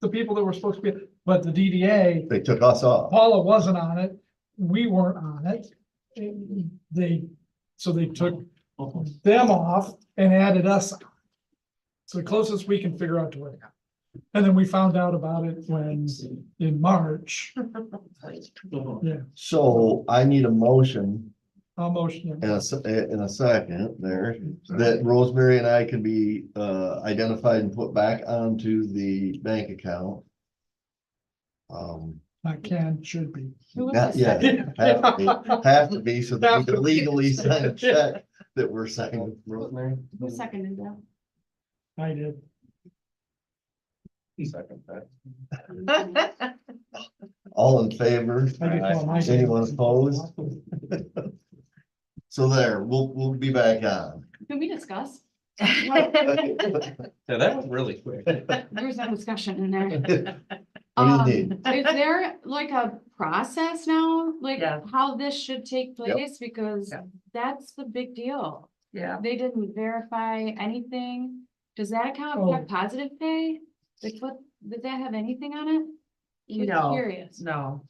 the people that were supposed to be, but the DDA,
They took us off.
Paula wasn't on it, we weren't on it. So they took them off and added us. On. So the closest we can figure out to work out. And then we found out about it when, in March, yeah,
So I need a motion
I'll motion. it.
in a second there, that Rosemary and I can be identified and put back onto the bank account.
Should be.
Who was
Not
the
yet,
second?
have to be, so that we can legally sign a check that we're signing.
Rosemary?
Who seconded that?
I did.
Second that.
All in favor?
I did call my-
Anyone opposed? So there, we'll be back on.
Can we discuss?
Yeah, that was really quick.
There was no discussion in there.
What do you need?
Is there like a process now, like
Yeah.
how this should take place? Because
Yeah.
that's the big deal.
Yeah,
They didn't verify anything. Does that account
Oh.
have positive pay? Like what, did that have anything on it? Just
No.
Curious.
no.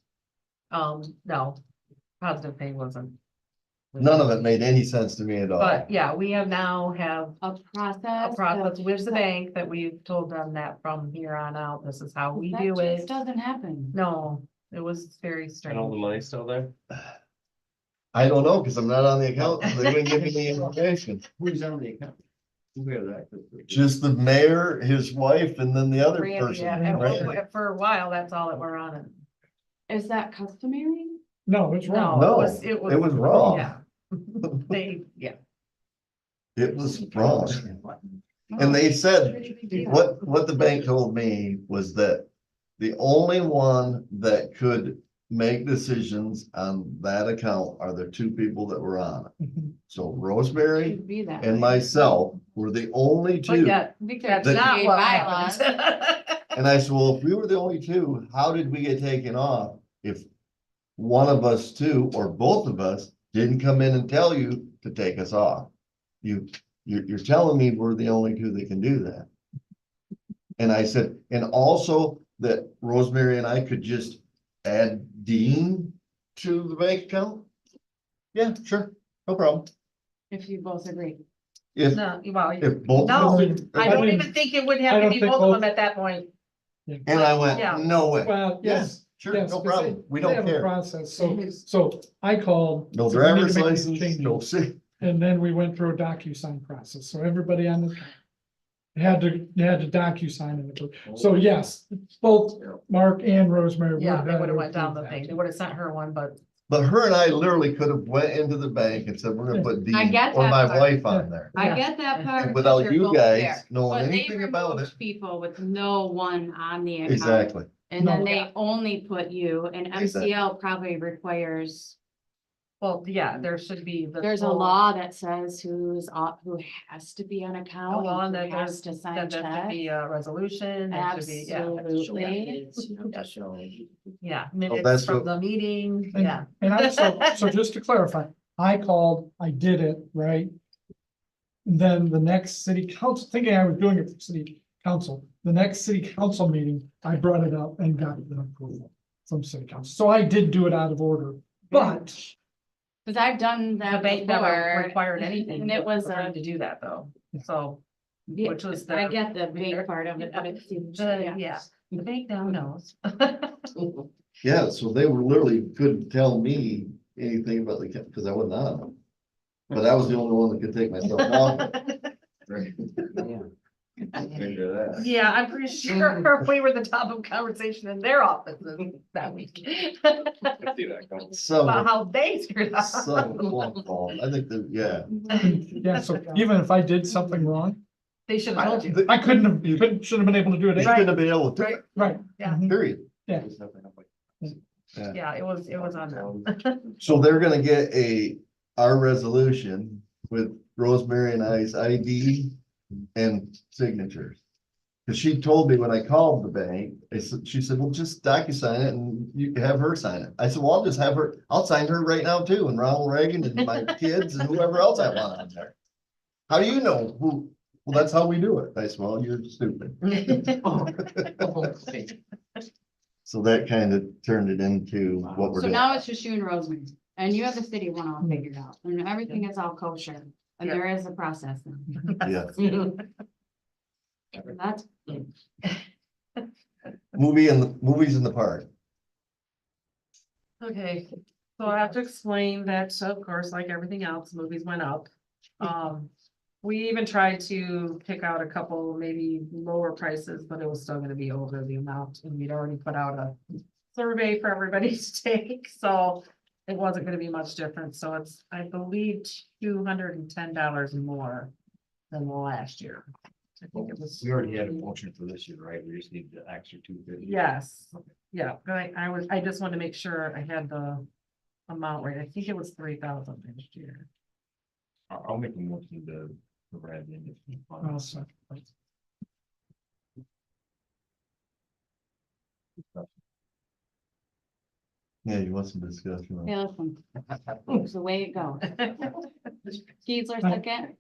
No, positive pay wasn't.
None of it made any sense to me at all.
But yeah, we have now have
A process.
a process with the
that-
bank that we've told them that from here on out, this is how we
that
do
just
it.
Doesn't happen.
No, it was very
And all the
strange.
money's still there?
I don't know, because I'm not on the account, so they wouldn't give me the information.
Who's on the account? Who has access to it?
Just the mayor, his wife, and then the other
Randy,
person.
yeah, and
right?
for a while, that's all that we're on it.
Is that customary?
No, it's
No,
wrong.
No,
it was.
it was wrong.
Yeah. Yeah.
It was wrong. And they said,
Pretty big deal.
what the bank told me was that the only one that could make decisions on that account are the two people that were on it.
Mhm.
So Rosemary
Should be that
and
way.
myself were the only
But
two.
yeah,
Because
that's not
DA
what
bylaws.
happened.
And I said, well, if we were the only two, how did we get taken off? If one of us two or both of us didn't come in and tell you to take us off. You're telling me we're the only two that can do that. And I said, and also that Rosemary and I could just add Dean to the bank account? Yeah, sure, no problem.
If you both agree.
If,
No, well,
if both.
no,
of them-
I don't even think it would
I
have to
don't
be
think
both of
both-
them at that point.
And I
Yeah.
went, no way.
Well, yes.
Sure,
yes,
no
'cause
problem. We
they
don't
have a
care.
Process, so I called.
No
said, "We need to
driver's
make these
license,
changes."
no see.
And then we went through a DocuSign process, so everybody on the. Had to DocuSign it, so yes, both Mark and Rosemary.
Yeah, they
have
would
to
have went down the
approve
thing.
that.
They would have sent her one, but
But her and I literally could have went into the bank and said, we're gonna put
I
D
get
or
that
my
part.
wife on there.
I
Yeah.
get that part.
And
'cause
without
you're
you
both
guys
there.
knowing
But they
anything about it.
removed people with no one on the account.
Exactly.
And then
No.
they only put you, and
Exactly.
MCL probably requires,
well, yeah, there should be. the
there's a
full-
law that says who has to be on
A
account.
law
and
that
who has to sign
That there should
checks.
be a resolution. There should be, yeah.
Absolutely.
Yeah,
that's
minutes from
what-
the meeting,
And-
yeah.
And I, so just to clarify, I called, I did it, right? Then the next city council, thinking I was doing it for city council, the next city council meeting, I brought it up and got the approval from city council. So I did do it out of order, but
Cause I've done
The
that
bank never
before.
required anything.
And it was
for him
a,
to do that though, so.
yeah,
Which was
I
the,
get the big part of it, but it seems,
yeah, the bank now knows.
Yeah, so they were literally couldn't tell me anything about the, because I wasn't on them. But I was the only one that could take myself off.
Yeah, I'm pretty sure we were the top of conversation in their offices that week.
So,
About how they screwed up.
some phone call. I think that, yeah.
yeah, so even if I did something wrong,
They should have told you.
I couldn't have, should have been able to do it.
They
anyway.
shouldn't have been able to, do it,
Right.
Yeah.
Mhm.
period.
Yeah, it was on them.
So they're gonna get our resolution with Rosemary and I's ID and signatures. Cause she told me when I called the bank, she said, well, just DocuSign it and you can have her sign it. I said, well, I'll just have her, I'll sign her right now too, and Ronald Reagan and my kids and whoever else I want on there. How do you know who? Well, that's how we do it. I said, well, you're stupid. So that kind of turned it into what we're
so
doing.
now it's just you and Rosemary, and you have the city one all figured out, and everything is all kosher, and
Yeah.
there is a process now.
Yeah,
That's,
movies in the park.
Okay, so I have to explain that, so of course, like everything else, movies went up. We even tried to pick out a couple, maybe lower prices, but it was still gonna be over the amount, and we'd already put out a survey for everybody to take, so it wasn't gonna be much different, so it's, I believe, $210 more than last year. I think it was.
We already had a motion for this year, right? We just need the extra 250.
Yes, yeah, but I just wanted to make sure I had the amount right. I think it was 3,000 last year.
I'll make a motion to provide the additional
I'll
funds.
second.
Yeah, you want some discussion? on it?
yeah, listen, it's the way it goes. Keysler second.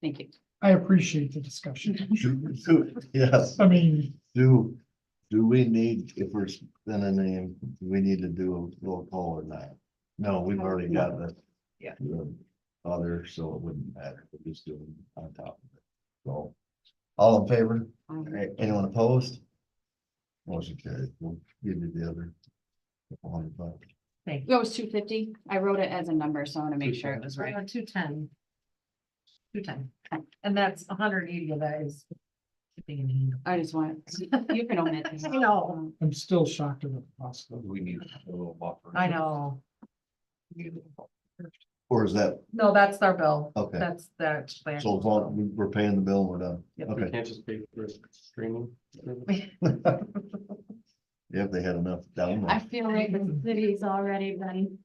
Thank you.
I appreciate the discussion.
Yes,
I mean,
do we need, if we're spending a name, do we need to do a roll call or not? No, we've already got the.
Yeah.
the Other, so it wouldn't matter, we're just doing on top of it, so. All in favor? Anyone opposed? Motion carried, we'll give you the other. $100.
Thank you.
It was 250. I wrote it as a number, so I want to make sure it was right.
210. 210, and that's 180 of that is. shipping and handling.
I just want, you can omit. this.
I know.
I'm still shocked at the possibility.
We need a little buffer.
I know.
Or is that,
No, that's our bill.
okay,
That's that.
so as long as we're paying the bill, and we're done,
Yep.
We
okay,
can't just pay for streaming.
yeah, if they had enough down
I
there.
feel like the city's already been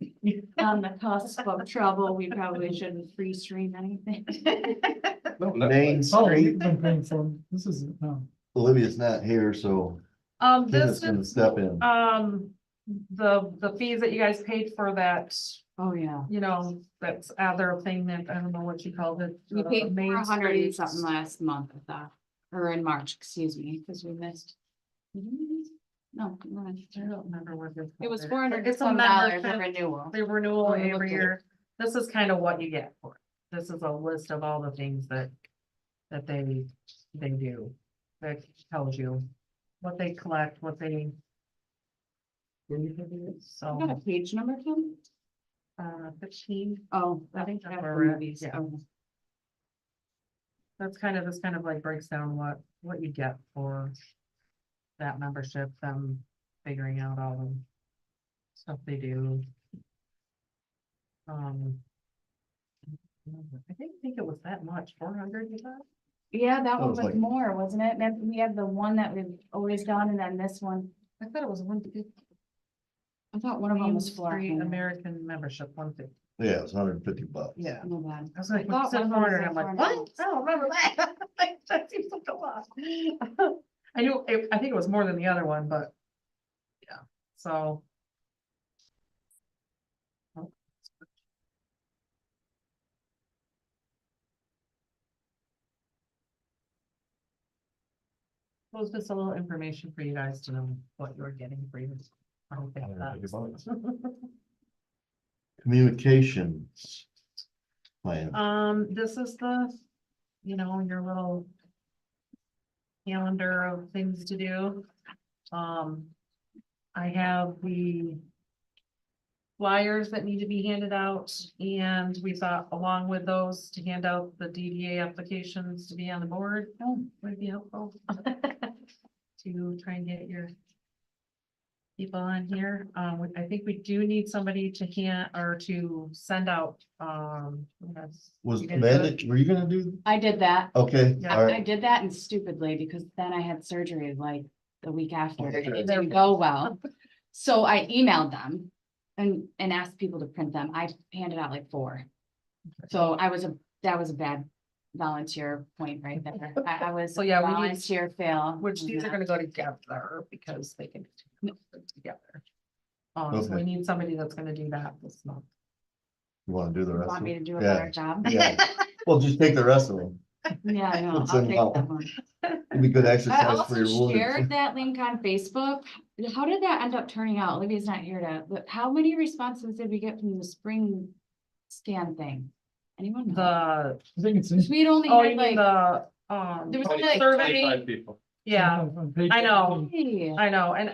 on the cusp of trouble. We probably shouldn't free stream anything.
Main
Oh,
Street,
we've been paying for, this isn't, no.
Olivia's not here, so Tim
This
is gonna
is,
step in.
the fees that you guys paid for that,
Oh, yeah.
you know, that's other thing that, I don't know what you called it.
We
the
paid
Main
400 and
Street.
something last month, I thought, or in March, excuse me, because we missed. Did we miss? No,
I don't remember what this.
it was
is.
$400
It's a
some dollars of
membership,
renewal.
the renewal
Oh, you looked
every
at it.
year. This is kind of what you get for it. this is a list of all the things that they do. That tells you what they collect, what they. So,
You got a page number, Kim?
15,
Oh,
I think that's
that's
where
for
we're at,
movies.
yeah.
Oh.
this kind of like breaks down what you get for that membership, them figuring out all the stuff they do. I didn't think it was that much, 400, you thought?
Yeah, that one
was
was
like-
more, wasn't it? Then we have the one that we've always done, and then this one,
I thought it was 150.
I thought one of them was
Main
four.
Street American membership, 150.
Yeah, it's $150.
Yeah.
Oh, bad.
I was like,
I thought
what's that
one of
for?
them
And
was
I'm like,
like
what? I don't remember that. That seems like a lot. I knew, I think it was more than the other one, but. Yeah, so. It was just a little information for you guys to know what you're getting for your. I don't think that's-
Communications plan.
This is the, your little calendar of things to do. I have the flyers that need to be handed out, and we thought along with those to hand out the DDA applications to be on the board. Would be helpful. To try and get your people on here. I think we do need somebody to to send out,
Was
you gonna do it?
Amanda, were you gonna do?
I did that.
Okay,
Yeah.
all
I
right.
did that and stupidly because then I had surgery like the week after.
Okay.
It didn't go well. So I emailed them and asked people to print them. I handed out like 4. So that was a bad volunteer point right there. I was
So, yeah, we need-
volunteer fail.
Which these are gonna go together because they can go together. So we
Okay.
need somebody that's gonna do that this month.
You wanna do the
You
rest
want
of
me
them?
to do a
Yeah.
better job?
Yeah, well, just take the rest of them.
Yeah, I know.
Let's
I'll
send
take
them out.
that one.
It'd be good
I
exercise for
also
your wound.
shared that link on Facebook. How did that end up turning out? Olivia's not here but how many responses did we get from the spring scan thing? Anyone know?
The,
I think it's.
'Cause we'd only
oh,
had
you mean
like.
the,
There was like.
survey,
people.
yeah, I know.
Hey.
I know, and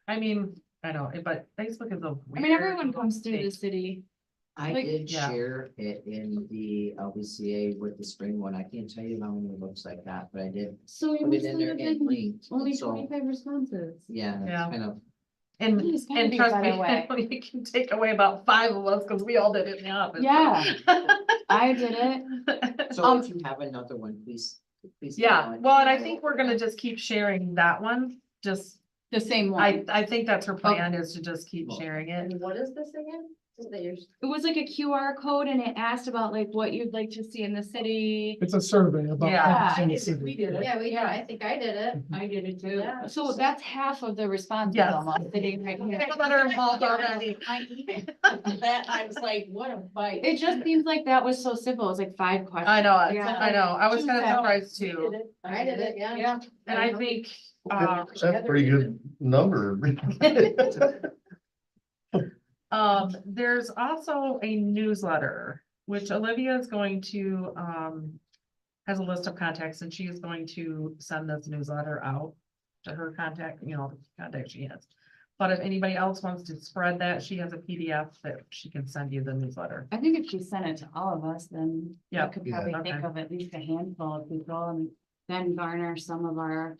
I mean, I know, but Facebook is a
I mean,
weird
everyone comes through the
thing.
city.
I
Like-
did
Yeah.
share it in the LBCA with the spring one. I can't tell you how many looks like that, but I did
So you
put it
must
in there
have
and
been
linked.
only
So,
25 responses.
yeah,
Yeah.
that's kind of,
And,
There's gotta
and
be a
trust
better
me,
way.
you can take away about 5 of us, because we all did it in the office. so.
Yeah. I did it.
so if you have another one, please.
Yeah,
email it.
well, and I think we're gonna just keep sharing that one, just,
The same one.
I think that's her plan, is to just keep sharing it.
What is this again?
It was like a QR code and it asked about like what you'd like to see in the city.
It's a survey about.
Yeah.
how it's in the
We
city.
did it. Yeah, we did. I think I did it.
I did it too.
Yeah.
So that's half of the responses
Yes.
almost sitting right here.
People that are involved already.
That, I was like, what a bite.
It just seems like that was so simple. It was like 5 questions.
I know,
Yeah.
I know, I was kind of surprised
We did
too,
it. I did it, yeah.
Yeah.
and I think,
That's a pretty good number.
there's also a newsletter, which Olivia is going to, has a list of contacts, and she is going to send this newsletter out to her contact, the contact she has. But if anybody else wants to spread that, she has a PDF that she can send you the newsletter.
I think if she sent it to all of us, then we
Yeah.
could
Yeah.
probably think
Okay.
of at least a handful of people and then garner some of our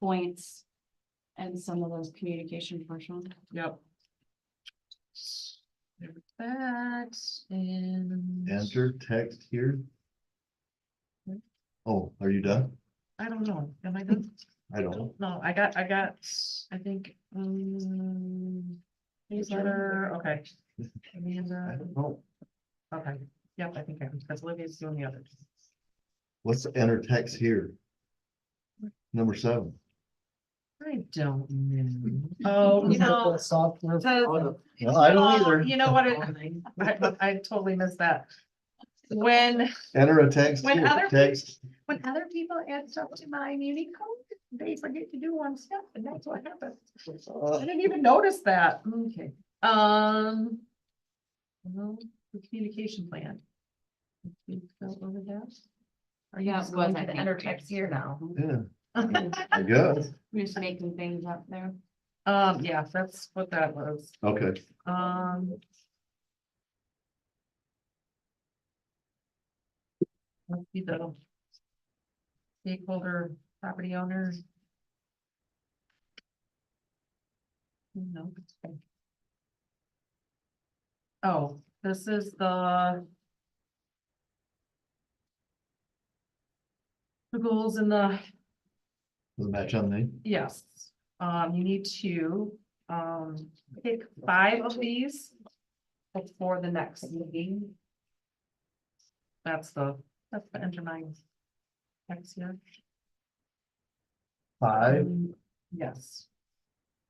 points and some of those communication portions.
Yep. There's that, and
Enter text here. Oh, are you done?
I don't know, am I good?
I don't know.
No, I got, I think, newsletter, okay.
I
Amanda,
don't know.
okay, yep, I think because Olivia's doing the others.
What's enter text here? Number 7.
I don't know. Oh,
Software.
so-
Well, I don't
oh,
either.
You know what, I totally missed that. When
Enter a text
When
here,
other-
text.
other people add stuff to my Muni code, they forget to do one step, and that's what happens. I didn't even notice that. Okay. Well, the communication plan. Are you
Yeah,
just
it
going
was,
to the
I
enter
think.
text here now?
Yeah, I guess.
I'm just making things up there.
Yeah, that's what that was.
Okay.
Let's see the stakeholder, property owner. No. Oh, this is the goals in the,
The match on me.
yes, you need to, pick 5 of these before the next meeting. That's the enter mine. Text here.
5
Yes,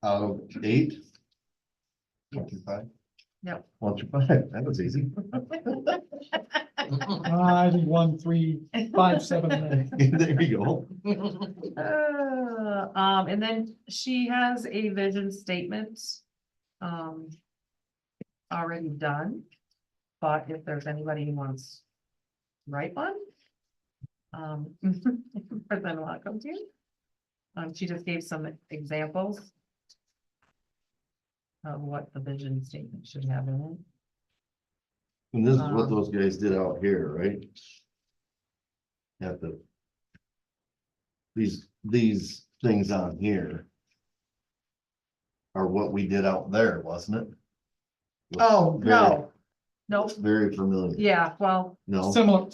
out of 8. 1 through 5.
Yep.
1 through 5, that was easy.
I think 1, 3, 5, 7, and 8.
There you go.
and then she has a vision statement. Already done, but if there's anybody who wants to write one. More than welcome to. She just gave some examples of what the vision statement should have in it.
And this is what those guys did out here, right? At the. These things on here. Are what we did out there, wasn't it?
Oh, no,
Looks very familiar.
yeah, well,
No,
Similar.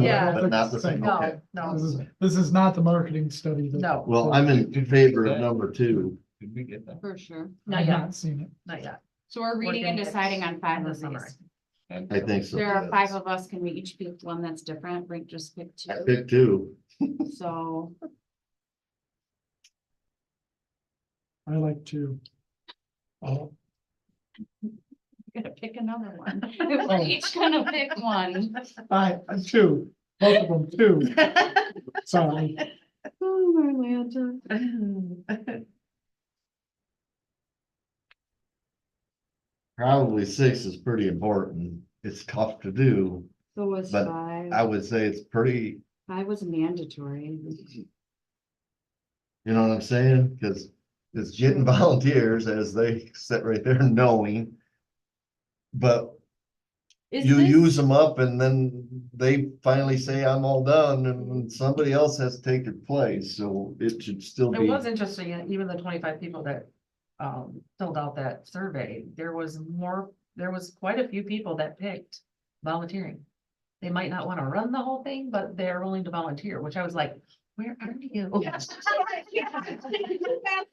Yeah.
but not the same.
no,
Okay.
no,
This is not the marketing study. that-
no,
Well, I'm in favor of number 2.
Did we get that?
For sure.
not
I've
yet,
not seen it.
not yet.
So we're reading and
Working
deciding on 5
the
of
summary.
these.
I think so.
There are
yes.
5 of us. Can we each pick one that's different? Brink just picked 2.
Pick 2.
So
I like to.
we're gonna pick another one. We're each gonna pick one.
2, both of them 2. Sorry.
Oh, Marlanta.
Probably 6 is pretty important. It's tough to do.
So was
But
5.
I would say it's pretty,
5 was mandatory.
you know what I'm saying? Cause it's getting volunteers as they sit right there knowing. But
Is
you
this-
use them up and then they finally say, I'm all done, and somebody else has to take their place, so it should still
It
be.
was interesting, even the 25 people that filled out that survey, there was quite a few people that picked volunteering. They might not want to run the whole thing, but they're willing to volunteer, which I was like, where are you?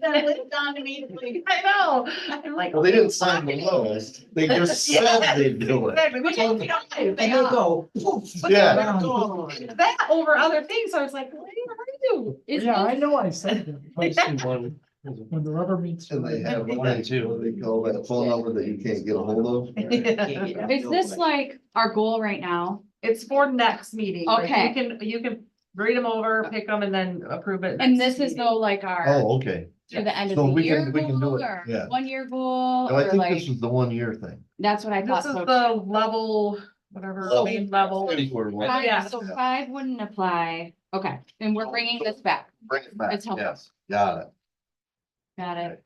That lived on immediately.
I know, I'm like.
Well, they didn't sign the list, they just said they'd do it.
Exactly, which is,
And they go, poof.
Yeah.
they're gone.
that over other things, I was like, where are you?
Is
Yeah, I
this-
know I said that. but When the rubber meets. the
And they have
road.
one too, they call that phone number that you can't get a hold of.
Is this like our goal right now?
It's for next meeting. like,
Okay.
You can read them over, pick them and then approve it.
And
next
this is
meeting.
though like our,
Oh, okay.
to the end of
So
the
we
year
can do
goal
it,
or
yeah.
1-year goal
No, I
or
think
like,
this was the 1 year thing.
that's what I
This
thought.
is
So
the level, whatever, main level.
five-
yeah.
so 5 wouldn't apply. Okay, and we're bringing this back.
Bring it back,
It's helpful.
yes, got it.
Got it.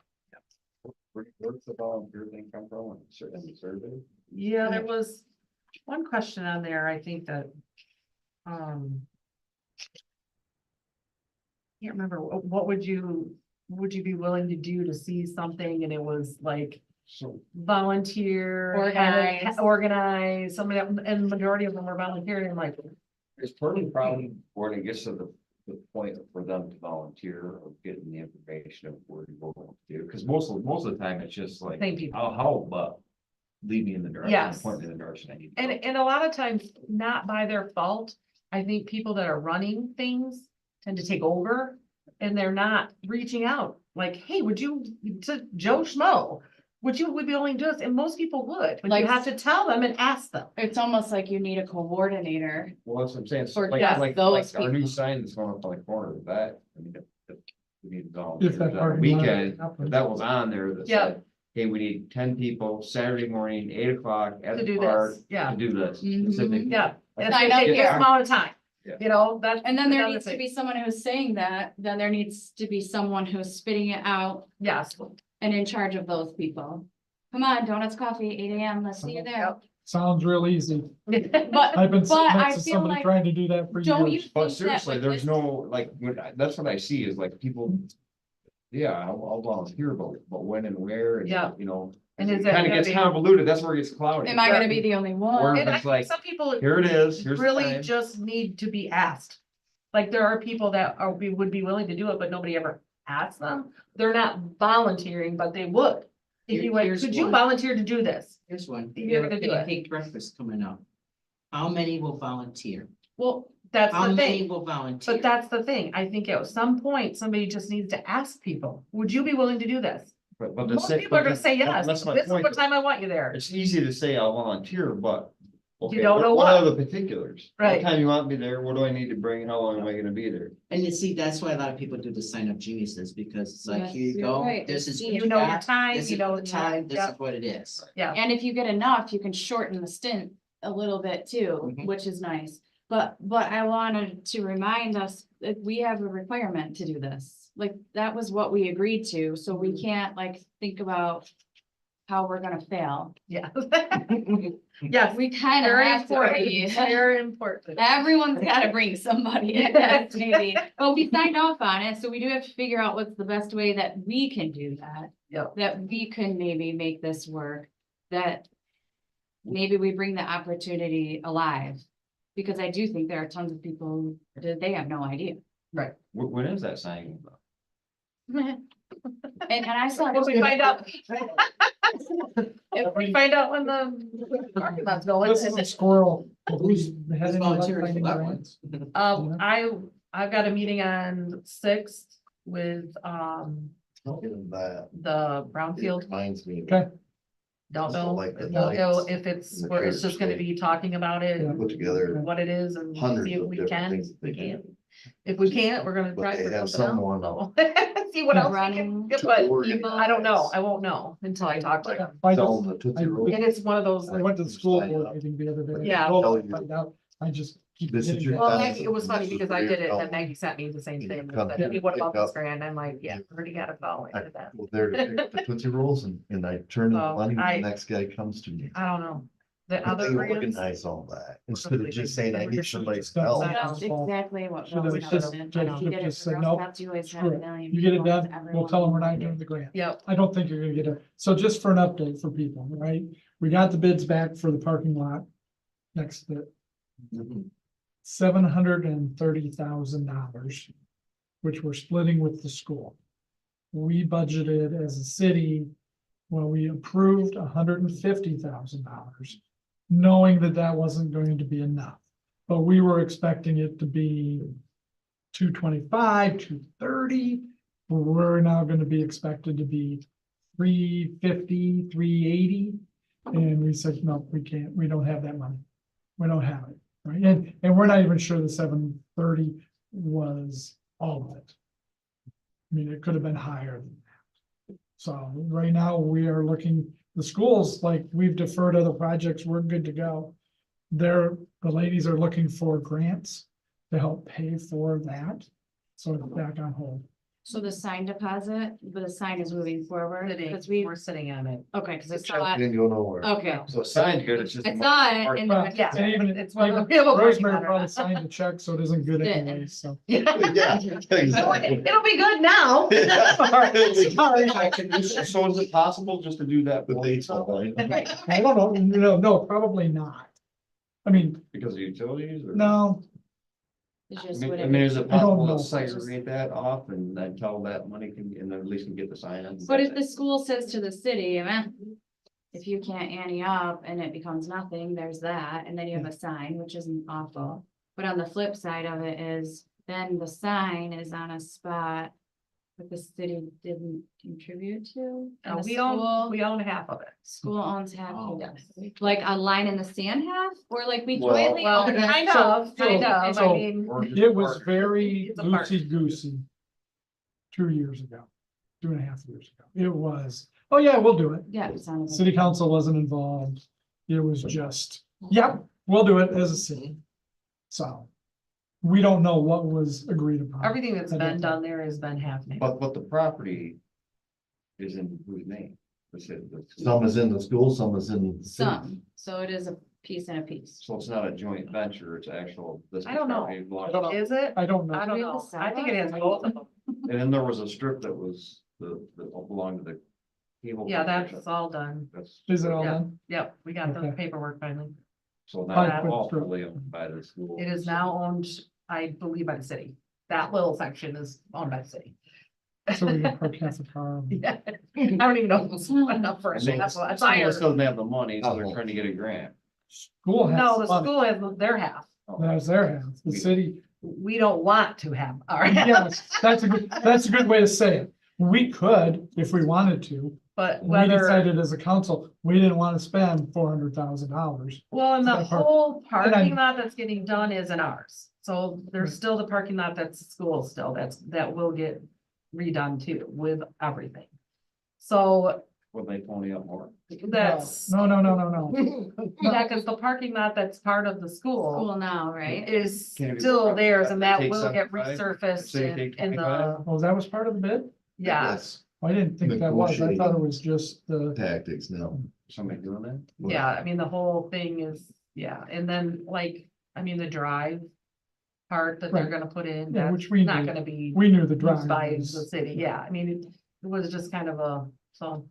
Where's the volunteer thing come from? Certain survey?
Yeah, there was one question on there, I think that, can't remember, what would you be willing to do to see something and it was like
So
volunteer,
Organize.
organize, somebody, and the majority of them were volunteering, I'm like,
it's part of the problem when it gets to the point for them to volunteer or getting the information of where to go volunteer. Cause most of the time it's just like,
same people.
how, but lead me in the direction,
Yes.
point me in the direction I need. to go.
And a lot of times, not by their fault, I think people that are running things tend to take over. And they're not reaching out, like, hey, would you, to Joe Schmo, would you be willing to do this? And most people would, but you
Like-
have to tell them and ask them.
It's almost like you need a coordinator.
Well, that's what I'm saying. So
For
like,
just
like,
those
like our new
people.
sign that's going up on the corner of that, I mean, if we need
If
volunteers
that
on the
parking lot
weekend,
happens.
if that was on there that
Yeah.
said, hey, we need 10 people Saturday morning, 8 o'clock at
To
the
do
park
this, yeah.
to do this
Mhm.
specific.
Yeah, And it's
Sign
gonna
up
take this
here.
amount of time,
Yeah.
you know, that's.
And then there
another
needs to
thing.
be someone who's saying that, then there needs to be someone who's spitting it out
Yes,
and in charge of those people. Come on, donuts, coffee, 8 a.m., let's see you there.
Sounds real easy.
But,
I've been sitting
but I
next to
feel
somebody
like,
trying to do that for
don't you
years.
think
But
that
seriously,
with
there's
this-
no, like, that's what I see is like people. Yeah, I'll volunteer, but when and where, and,
Yeah.
you know,
And
it
is that
kind of
gonna
gets
be-
convoluted, that's where it gets cloudy.
Am I gonna be the only
Or
one?
And I
it's
think
like,
some people
here it is, here's the
really
time.
just need to be asked. Like, there are people that would be willing to do it, but nobody ever asks them. They're not volunteering, but they would. If you went,
Here's
could you
one.
volunteer to do this?
Here's one.
You're gonna do it.
Pancake breakfast coming up. How many will volunteer?
Well, that's
How
the
many
thing.
will volunteer?
But that's the thing. I think at some point, somebody just needs to ask people, would you be willing to do this?
But the
Most
sa-
people are
but
gonna say
that-
yes.
That's my
This is
point.
what time I want you there.
It's easy to say I'll volunteer, but. Okay,
don't know
what are
what.
the particulars?
Right.
What time you want me there? What do I need to bring? How long am I gonna be there?
And you see, that's why a lot of people do the sign up geniuses, because it's like,
Yes,
here you
you're
go,
right.
this is.
You
what
You know your
got,
time,
This
you
is
know
the time, this
yeah.
is what it is.
Yeah,
And if you get enough, you can shorten the stint a little bit too,
Mhm.
which is nice. But I wanted to remind us that we have a requirement to do this. Like, that was what we agreed to, so we can't like think about how we're gonna fail.
yeah. Yes,
We kind of
very
have to.
important,
be.
very important.
Everyone's gotta bring somebody, I guess, maybe, but we signed off on it, so we do have to figure out what's the best way that we can do that.
Yep.
That we can maybe make this work, that maybe we bring the opportunity alive. Because I do think there are tons of people that they have no idea.
When is that signing?
And I saw.
If we find out. If we find out when the parking lot's going.
This is a squirrel. Who's
Who's
had any luck
volunteering for
finding
that one?
grants?
I've got a meeting on 6th with,
That
the Brownfield.
reminds me.
Okay.
Don't
So
know,
like the
don't know
lights
if it's,
in the
where it's just gonna
trader's
be talking about it,
Yeah.
and
put together
what it is, and
hundreds
see if
of
we
different
can,
things that
we
they
can.
do.
If we can't, we're gonna
But
try
they
for
have
something
someone
else, so. See what else we can,
Running
get,
to
but
organize.
I don't know, I won't know until I talk to them.
I
Tell
just,
them the Tootsie Roll.
And it's one of those,
I went to the school board meeting the other day.
Yeah.
Told them to find out. I just keep
This is
getting
your
that.
well,
time.
Maggie, it was funny because I did it,
Oh.
and Maggie sent me the same
You
thing,
come
said,
here
"Hey, what
to
about
pick
this
up-
grant?" I'm like, yeah, already got a call
I
into that.
was there to pick up the Tootsie Rolls and I turn in the
Oh,
money, and
I-
the next guy comes to me.
I don't know, the
But
other
they
grants.
organize all that instead of just saying, I need somebody's
Stuff
help.
like
That's
that.
exactly what.
Should have
Girl
just-
Scouts did.
just-
You get it
just
for
said,
Girl
"Nope,
Scouts, you always have
screw
a
it.
million
You get it
people,
done,
everyone
we'll tell them we're not
wanted
doing
it.
the grant.
Yep,
I don't think you're gonna get it. So just for an update for people, right? We got the bids back for the parking lot next to
Mhm.
$730,000, which we're splitting with the school. We budgeted as a city, when we approved $150,000, knowing that that wasn't going to be enough. But we were expecting it to be 225, 230. We're now gonna be expected to be 350, 380. And we said, no, we can't, we don't have that money. We don't have it, right? And we're not even sure the 730 was all of it. I mean, it could have been higher than that. So right now we are looking, the schools, like we've deferred other projects, we're good to go. The ladies are looking for grants to help pay for that. So it's back on hold.
So the sign deposit, but the sign is moving forward, because
we're sitting on it.
okay, because I saw it,
Didn't go nowhere.
okay.
So it signed good, it's just.
I saw it in
Well,
the.
Yeah.
And even,
It's one of
even
the- we have a working
Rosemary
on it.
probably signed the check, so it isn't good
Didn't.
anyway, so.
Yeah.
Yeah, exactly.
It'll be good now.
So is it possible just to do that?
The date's all right.
I don't know, no, probably not. I mean,
Because of utilities or?
no,
It's
I
just
mean,
what
I
it
mean,
is.
is it
I don't
possible
know.
to segregate that off and then tell that money can, and then at least we get the sign in?
But if the school says to the city, if you can't ante up and it becomes nothing, there's that, and then you have a sign, which isn't awful. But on the flip side of it is, then the sign is on a spot that the city didn't contribute to. And the
We
school,
own half of it.
school owns half,
Oh.
like a line in the sand half, or like we
Well-
jointly
Well,
own it?
kind
So-
of, I
so-
mean,
Or just
it was
part-
very
It's a part.
loosey-goosey 2 years ago, 2.5 years ago. It was, oh yeah, we'll do it.
Yeah, it sounded like.
City council wasn't involved. It was just, yep, we'll do it as a city. So. We don't know what was agreed upon.
Everything that's been done there has been half name.
But the property is in whose name? The city,
Some is in the school, some is in. the city.
Some, so it is a piece and a piece.
So it's not a joint venture, it's actual. this
I don't know.
property belongs-
I don't know.
Is it?
I don't
I
know.
don't
We have
know.
the
I think it is both of them.
And then there was a strip that was that belonged to the cable.
Yeah,
company.
that's all done.
That's.
Is it all
Yeah.
done?
Yep, we got the
Okay.
paperwork finally.
So now
Fine,
it's all
quick,
fully owned by the school.
It is now owned, I believe, by the city. That little section is owned by the city.
So we can park half the car.
Yeah, I don't even know if it's enough for a
And they-
half, a
School
tire.
still doesn't have the money, so they're
Oh.
trying to get a grant.
School has.
No, the
money.
school has their half.
That's their house. The city,
We don't want to have our half,
yes, that's a good way to say it. We could, if we wanted to.
but
We
whether,
decided as a council, we didn't want to spend $400,000.
well, and the
that part-
whole
And I-
parking lot that's getting done isn't ours. So there's
Right.
still the parking lot that's school still, that will get redone too with everything. So
Will they pony up more?
that's,
No.
yeah, cause the parking lot that's part of the school
School now, right?
is
Can it be
still
broken up?
theirs and that
Take
will get
75?
resurfaced
Say
in,
take
in the,
25?
Oh, that was part of the bid?
yeah.
Yes,
I didn't think that was. I thought it was just the,
tactics now.
Somebody doing that?
Yeah, I mean, the whole thing is, yeah, and then like, I mean, the drive part that they're
Right.
gonna put in,
Yeah,
that's
which we
not
knew.
gonna be
we knew the
used
drive
by the
was,
city, yeah, I mean, it was just kind of a, so.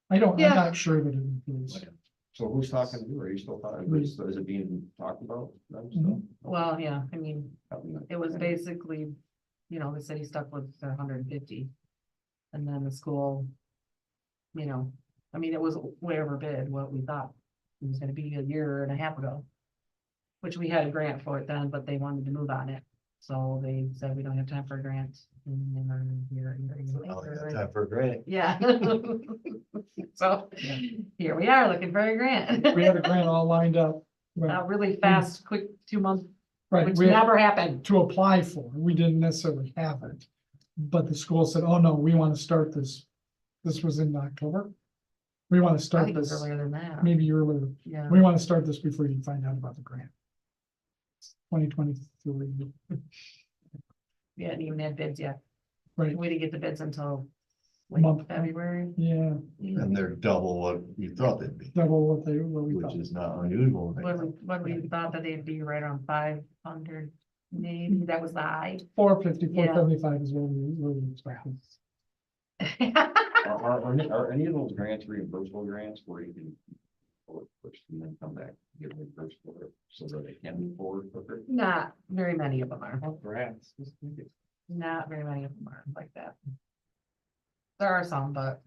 I'm
Yeah.
not sure that it was.
So who's talking to you? Are you still talking? Is it being talked about? them still?
Mhm.
Well, yeah, I mean,
Probably not.
it was basically, you know, the city stuck with their 150. And then the school, you know, I mean, it was way over bid what we thought it was gonna be a year and a half ago. Which we had a grant for it then, but they wanted to move on it, so they said we don't have time for a grant. And then we're here.
Time for a grant.
Yeah. So, here we are looking for a grant.
We had a grant all lined up. Right,
A really fast, quick 2 months,
right.
which
We had
never happened.
to apply for. We didn't necessarily have it. But the school said, oh no, we want to start this. This was in October. We want to
I
start
think it was
this,
earlier than that,
maybe earlier.
yeah.
We want to start this before you find out about the grant. 2023,
We hadn't even had bids yet.
right,
We didn't get the bids until
Month.
late February.
yeah,
And they're double what you thought they'd be,
double what we
which
thought.
is not unusual.
What we thought that they'd be right around 500, maybe, that was the high.
450,
Yeah.
475 is what we expected.
Are any of those grants reimbursable grants where you can push and then come back, get reimbursed for it, so that they can move forward quicker?
Not very many of them are,
Perhaps.
not very many of them are like that. There are some, but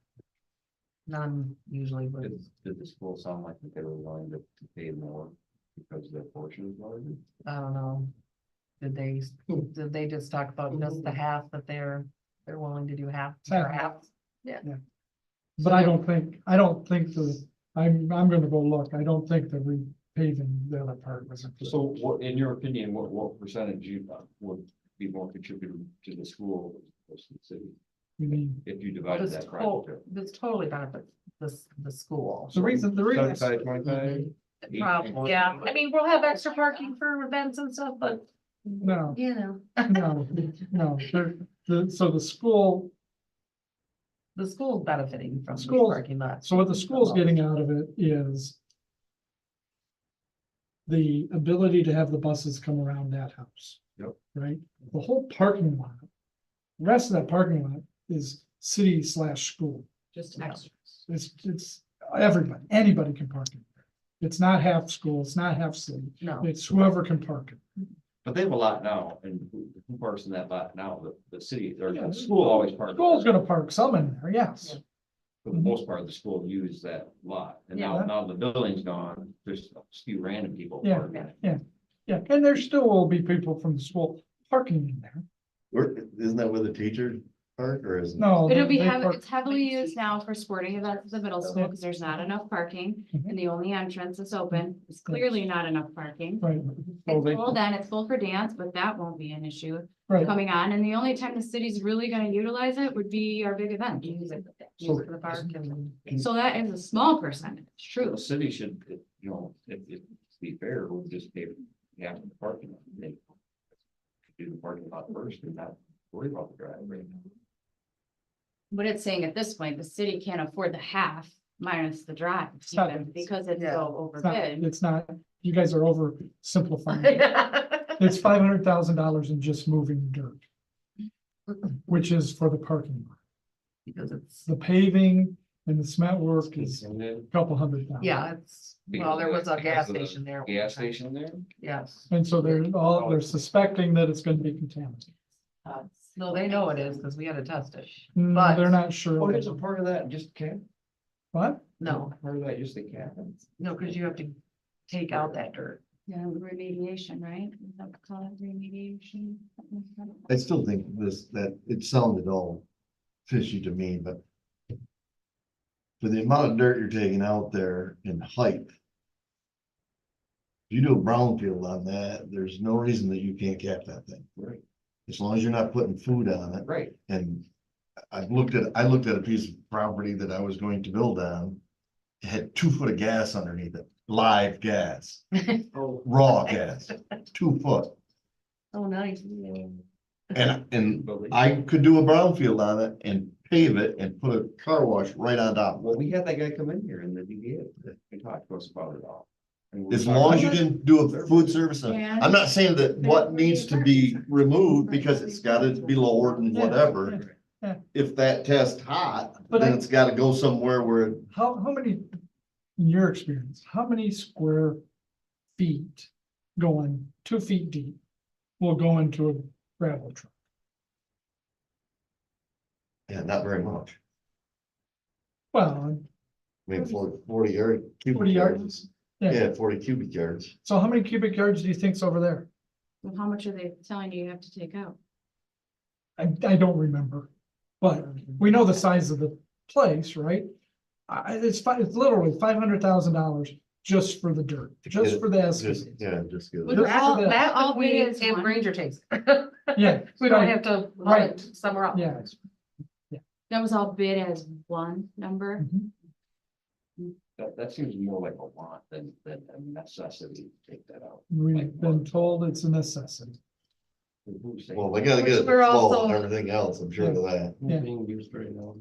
none usually would.
Did the school sound like they were willing to pay more because their portion is larger?
I don't know. Did they just talk about just the half that they're willing to do half, or half?
But I don't think I'm gonna go look. I don't think the repaving the other part was. included.
So what, in your opinion, what percentage you would be more contributed to the school versus the city?
I mean,
If you divided that project?
This totally benefits the school.
the reason.
75, 25?
Probably, yeah, I mean, we'll have extra parking for events and stuff, but
No,
you know,
no, so the school,
the school's benefiting from the
School-
parking lot.
so what the school's getting out of it is the ability to have the buses come around that house.
Yep.
Right? The whole parking lot, the rest of that parking lot is city/school.
Just extras.
It's everybody, anybody can park it. It's not half school, it's not half city,
No,
it's whoever can park it.
But they have a lot now, and who parks in that lot now? The city, or
Yeah,
the school always parks.
School's gonna park some in there, yes.
For the most part, the school used that lot, and now,
Yeah.
now the building's gone, there's a few random people.
Yeah.
parking it.
Yeah, and there still will be people from the school parking in there.
Isn't that where the teachers park or is?
No.
It'll be
they park-
it's heavily used now for sporting events at the middle school because there's not enough parking
Mhm.
and the only entrance is open. It's clearly not enough parking.
Right,
It's full then, it's full for dance, but that won't be an issue
right.
coming on. And the only time the city's really gonna utilize it would be our big event.
use it for the park and.
So that is a small percentage, true.
The city should, you know, if be fair, we'll just pay, yeah, the parking lot. They do the parking lot first and not worry about the driveway.
But it's saying at this point, the city can't afford the half minus the drive,
It's not-
even because it's
Yeah.
so
It's not,
overbid.
it's not, you guys are oversimplifying it. It's $500,000 in just moving dirt. Which is for the parking lot.
Because it's,
The paving and the cement work is
And then
a couple $100,000.
yeah, it's, well, there was a
because
gas
of the
station there.
Gas station there?
Yes.
And so they're suspecting that it's gonna be contaminated.
No, they know it is because we had to test it.
Mm,
But-
they're not sure.
Or is a part of that just cap?
What?
No,
Part of that just the cap?
no, because you have to take out that dirt.
Yeah, remediation, right? Is that what we call it, remediation?
I still think that it sounded all fishy to me, but. For the amount of dirt you're taking out there in height. If you do a brownfield on that, there's no reason that you can't cap that thing.
Right.
As long as you're not putting food on it.
Right.
And I looked at a piece of property that I was going to build on. It had 2 foot of gas underneath it, live gas,
Oh,
raw gas, 2 foot.
Oh, nice.
And I could do a brownfield on it and pave it and put a car wash right on top.
Well, we had that guy come in here in the DDA that he talked to us about it all. And we
As
were
long as
talking
you
about-
can do a food service,
Yeah.
I'm not saying that what needs to be removed because it's gotta be lowered and whatever.
Yeah.
If that test hot,
But
then
I-
it's gotta go somewhere where,
How many, in your experience, how many square feet going 2 feet deep will go into a gravel truck?
yeah, not very much.
Well,
I mean, 40 yard.
40
cubic
yards.
yards.
Yeah.
Yeah, 40 cubic yards.
so how many cubic yards do you think's over there?
Well, how much are they telling you have to take out?
I don't remember, but we know the size of the place, right? It's literally $500,000 just for the dirt, just for the
Just,
excavating.
yeah, just get
Would
it.
Just for that.
That
all
could be
be
if
one?
Granger takes. it.
Yeah.
We don't
right,
have to run
Right.
it somewhere else.
Yeah.
That was all bid as one number?
Mhm.
That seems more like a want than a necessity to take that out.
We've been told it's a necessity.
Who's saying-
Well, they gotta
Which
get it to
we're
flow
also-
and everything else, I'm sure of that,
Yeah.
Being used right now.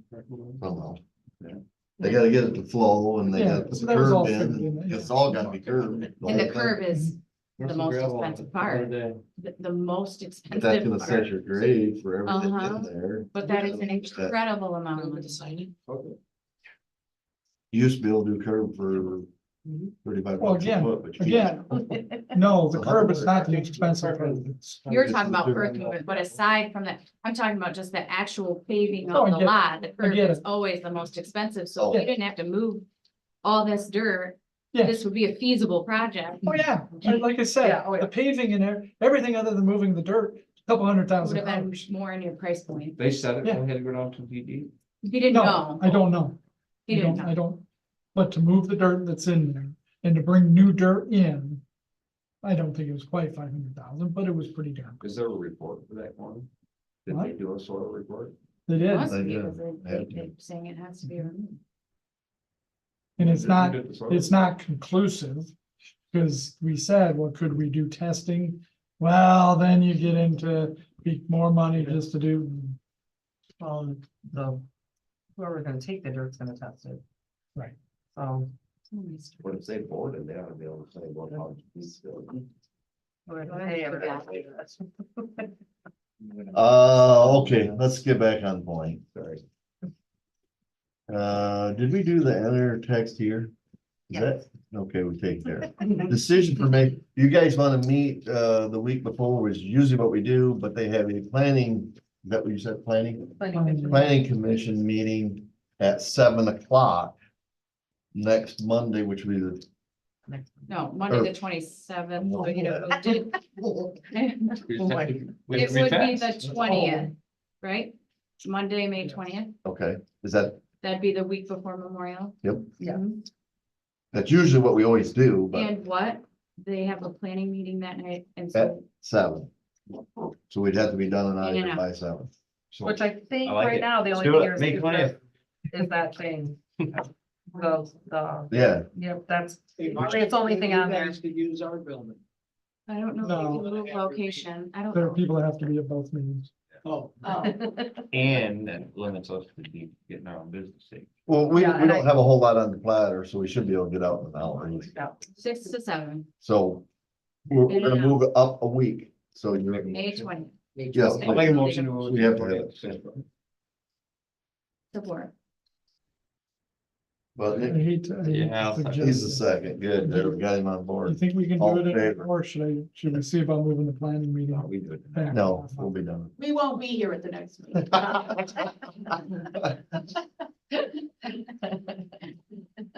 somehow.
Yeah.
They gotta get it to flow and they
Yeah,
gotta put
so
the
that was all
curb
figured in
in,
there,
it's
yeah.
all gotta be curbed.
And the
whole thing.
curb is
Where's
the most
gravel
expensive
at?
part,
Other
the most
But
expensive
that's gonna set
part.
your grade for everything
Uh-huh.
in there.
But that is an incredible amount of money.
day? Okay.
You used to be able to do curb for
Mhm.
35
Well,
bucks a
again,
foot, but you can't.
No, the curb is not the expensive part.
You're
Just
talking
the
about
curb.
earth movement, but aside from that, I'm talking about just the actual paving
Oh,
of
I
the
get it.
lot. The curb
get
is
it.
always the most expensive, so
Oh.
if you didn't have to move all this dirt,
Yeah.
this would be a feasible project.
Oh, yeah, like I said,
Yeah, oh, yeah.
the paving and everything other than moving the dirt,
Would
$200,000.
have been more in your price point.
They said it,
Yeah.
they had to go down to DD.
He didn't
No,
know.
I don't know.
He
I
didn't
don't,
know.
I don't, but to move the dirt that's in there and to bring new dirt in, I don't think it was quite 500,000, but it was pretty damn good.
Is there a report for that one? Did
What?
they do a soil report?
They did,
Must
They
be,
did.
because
They had
they're saying it has to be removed.
and it's
Who
not,
did the soil
it's not conclusive. Because we said, well, could we do testing? Well, then you get into more money just to do.
The, whoever's gonna take the dirt's gonna test it.
Right.
So.
What if they boarded, they ought to be able to say, well, how it's building.
Hey, everybody.
Okay, let's get back on point.
Sorry.
Did we do the enter text here? Is that, okay, we take care. Decision for me, you guys wanna meet, the week before, which is usually what we do, but they have a planning, is that what you said, planning? Planning commission meeting at 7 o'clock. Next Monday, which will be the,
No, Monday the 27th. so you'd have moved it. It would be the 20th, right? Monday, May 20th.
okay, is that,
That'd be the week before Memorial.
Yep.
Yeah.
Mhm.
that's usually what we always do, but
And what? They have a planning meeting that night, and
at
so
7. So we'd have to be done and
In and
out
out.
by 7.
Which I think
I like
right
it.
now, the only
do
thing
it.
you're
Make
is
money.
is that thing.
Yeah,
yep, that's,
Hey,
I think it's the only thing on there.
You guys could use our building.
I don't know, if
No.
you can move location, I don't
There are
know.
people that have to be at both meetings.
Oh.
And that limits us to be getting our own business.
well, we
Yeah, and
don't have a whole lot on the platter, so we should be able to get out in an hour.
6 to 7,
So we're gonna move it up a week, so you're.
May 20th,
Yes,
I'll make a motion to.
We have to have it.
support.
But
I hate to. I hate to
Yeah,
suggest
he's the
it.
second, good, there, we got him on
You
board.
think we can
All
do
in
it, in-
favor?
or should we see about moving the planning meeting?
We do it.
back?
No, we'll be done.
We won't be here at the next meeting.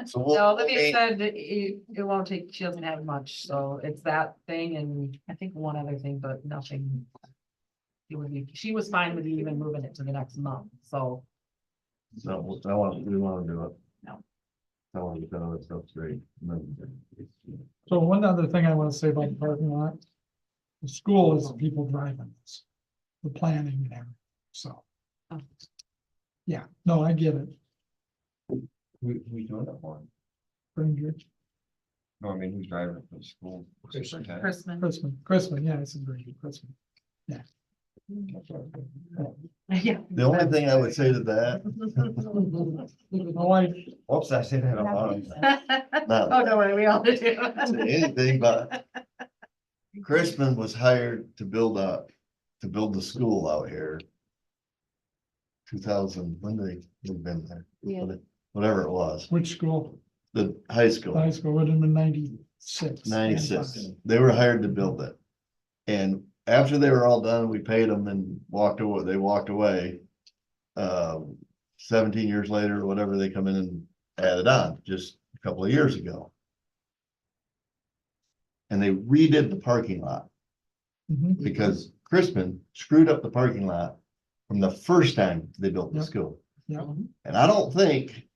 So we'll.
No,
we'll
Libby
meet-
said that it won't take, she doesn't have much, so it's that thing and I think one other thing, but nothing. It would be, she was fine with you even moving it to the next month, so.
No, we wanna do it.
No.
I want to get all that stuff straight.
So one other thing I want to say about the parking lot. The school is the people driving this, the planning and everything, so.
Oh.
Yeah, no, I get it.
We doing that one.
Bridge,
No, I mean, who's driving it for the school? Superintendent?
Christmas, yeah, it's a Bridge, Christmas.
Yeah.
The only thing I would say to that,
My wife,
whoops, I said that out loud.
Oh,
Not
no worry, we all do.
say anything, but Chrisman was hired to build the school out here. 2000, when they've been there,
Yeah.
whatever it was,
which school?
the high school.
High school would have been 96.
96. They were hired to build it. And after they were all done, we paid them and walked away, they walked away. 17 years later, or whatever, they come in and added on just a couple of years ago. And they redid the parking lot
Mhm.
because Crispin screwed up the parking lot from the first time they built the
Yep.
school.
Yeah,
And I don't think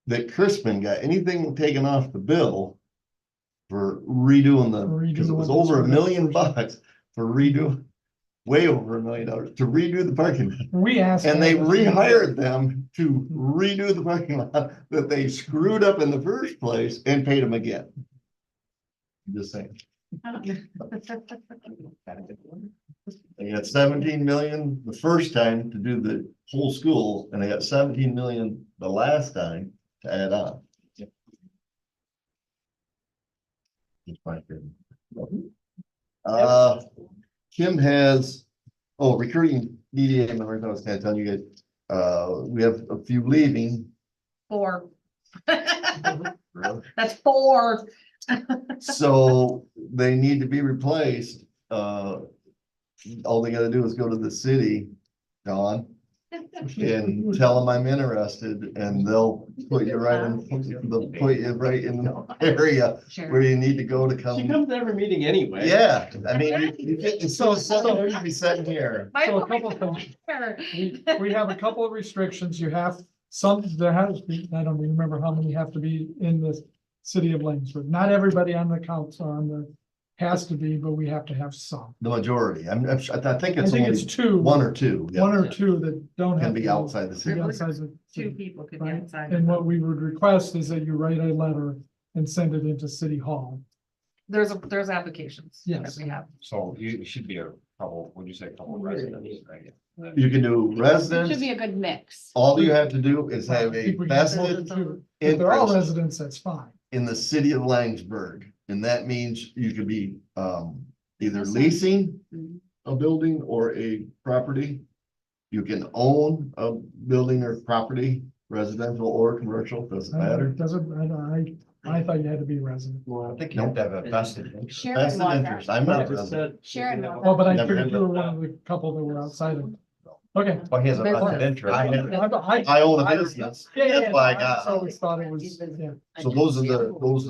that Crispin got anything taken off the bill for redoing because it was
Redoing
over
what
$1
they
million
screwed
bucks for way over $1 million to redo the parking lot.
we asked.
And they
that.
rehired them to redo the parking lot that they screwed up in the first place and paid them again. Just saying. They got 17 million the first time to do the whole school, and they got 17 million the last time to add on. Just my opinion. Kim has, recruiting DDA members, I was gonna tell you guys, we have a few leaving.
4. That's 4.
So they need to be replaced. All they gotta do is go to the city, Dawn, and tell them I'm interested, and they'll put you right in the area where you need to go to
She
come.
comes to every meeting anyway.
Yeah, I mean, it's so simple, you'd be sitting here.
So a couple of things. We have a couple of restrictions. You have there has to be, I don't even remember how many have to be in the city of Laingsburg. Not everybody on the council has to be, but we have to have some.
The majority, I think
I
it's
think it's
only
two.
one or two. yeah,
One or two that don't have.
Can be
to
outside the city.
be outside the
2
city,
people could be
right?
inside.
And what we would request is that you write a letter and send it into City Hall.
There's applications. that
Yes.
We have.
So you should be a couple, would you say a couple of residents, right?
You can do
It should
residents,
be a good mix.
all you have to do is have
I
a
think we can
vested
vote it too. If they're all
interest
residents, that's fine.
in the city of Laingsburg. And that means you could be either
Yes, sir.
leasing
Mhm.
a building or a property. You can own a building or property, residential or commercial, doesn't matter.
I thought you had to be resident.
Well, I think you have to have a vested.
Sharon
Vested
Walker.
interest, I'm not a resident.
Sharon
Well,
Walker.
but I
Never
figured
had
you were one of the couple that were outside of. Okay.
Well, he has a
There's
vested
a-
interest.
I own a business, that's why I
I
got it.
always thought it was, yeah.
So those are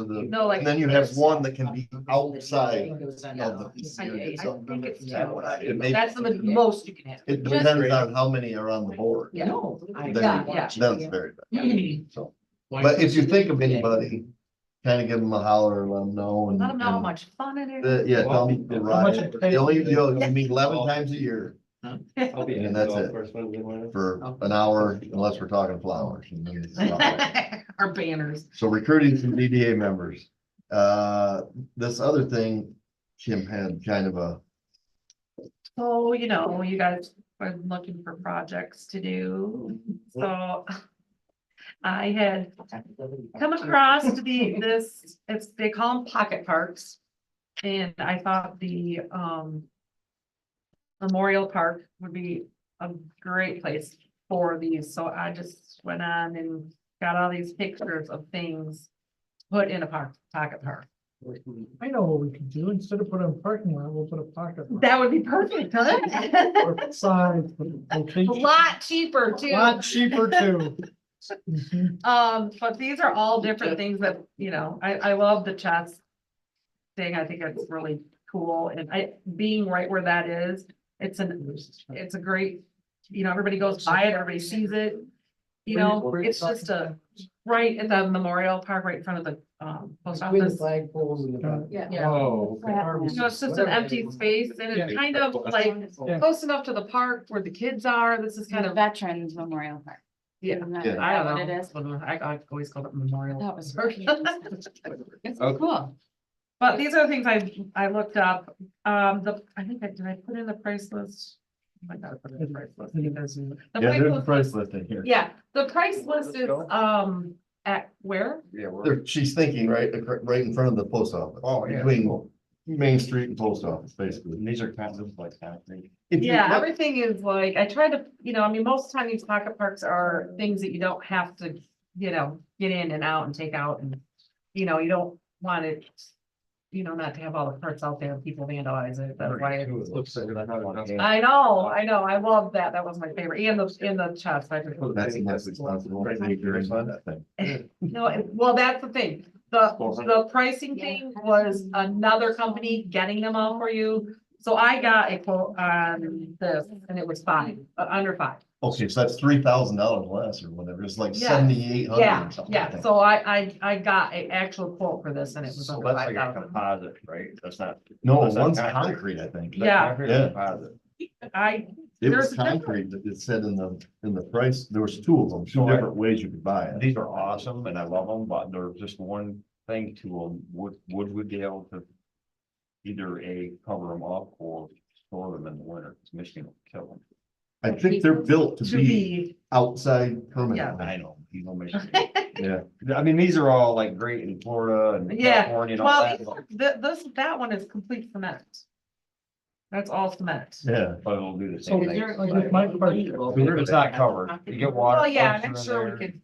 the,
No, like.
and then you have one that can be outside of the.
I think it's 2.
It may-
That's the most you can have.
It depends on how many are on the board.
Yeah.
Then
Yeah.
then it's very bad. So, but if you think of anybody, kind of give them a holler, let them know. and-
Let them know how
and
much fun it is.
Yeah, tell them to
How much
ride.
it takes.
You meet 11 times a year.
I'll be
And
in the
that's
golf
it.
course Wednesday morning.
for an hour unless we're talking flowers. And then it's not.
Our banners.
So recruiting some DDA members. This other thing, Kim had kind of a,
So, you know, you guys are looking for projects to do, so. I had come across they call them pocket parks. And I thought the, Memorial Park would be a great place for these, so I just went on and got all these pictures of things. Put in a pocket park.
I know what we could do. Instead of putting a parking lot, we'll put a pocket. lot.
That would be perfect, huh?
Or size, but
A
location.
lot cheaper too.
Lot cheaper too. Mhm.
But these are all different things that, you know, I love the chess thing. I think it's really cool. And being right where that is, it's a great, you know, everybody goes by it, everybody sees it. You know, it's just right in the Memorial Park, right in front of the, post office.
flagpoles in the back.
Yeah.
Oh.
You know, it's just an empty space and it's kind of like
Yeah.
close enough to the park where the kids are. This is kind
Kind of
of,
Veterans Memorial Park.
yeah.
Isn't that-
Yeah.
is
I
that
don't
what
know.
it is?
I always call it Memorial.
That was.
It's
Okay.
cool. But these are the things I looked up, I think did I put in the price list? I gotta put in the price list because the
yeah, there's a
price
price
list-
list in here.
Yeah, the price list is, at where?
Yeah.
She's thinking right in front of the post office.
Oh, yeah,
Between
cool.
Main Street and post office, basically.
And these are kind of like concrete.
If you
Yeah,
look-
everything is like, I try to, you know, I mean, most of the time these pocket parks are things that you don't have to, you know, get in and out and take out and, you know, you don't want it, you know, not to have all the parts out there and people vandalize it. That's why.
It looks like that.
I know, I love that. That was my favorite. And the chest. I just-
That's the most responsible thing during that thing.
No, well, that's the thing. The pricing thing was another company getting them all for you. So I got a quote on this and it was under $5.
Okay, so that's $3,000 less or whatever. It's like
Yeah.
7,800
Yeah,
or something.
yeah. So I got an actual quote for this and it was
So
under
that's like a
5,000.
composite, right? That's not.
No,
that's not
one's concrete, I think.
Yeah.
Concrete or
Yeah.
composite?
It was
There's a difference.
concrete that it said in the price. There was two of them, two
So I-
different ways you could buy it.
These are awesome and I love them, but there's just one thing to them. Would we be able to either cover them up or store them in the winter? Because Michigan will kill them.
I think they're built
To
to be
be,
outside permanently.
I know, you know, Michigan.
Yeah.
I mean, these are all like great in Florida and
Yeah,
California and all
well,
that.
these are- that one is complete cement. That's all cement.
Yeah.
But it'll do the
So
same thing.
like with my part,
It's not covered. You get water.
Well, yeah,
pumped
I'm
in
sure we
there.
could.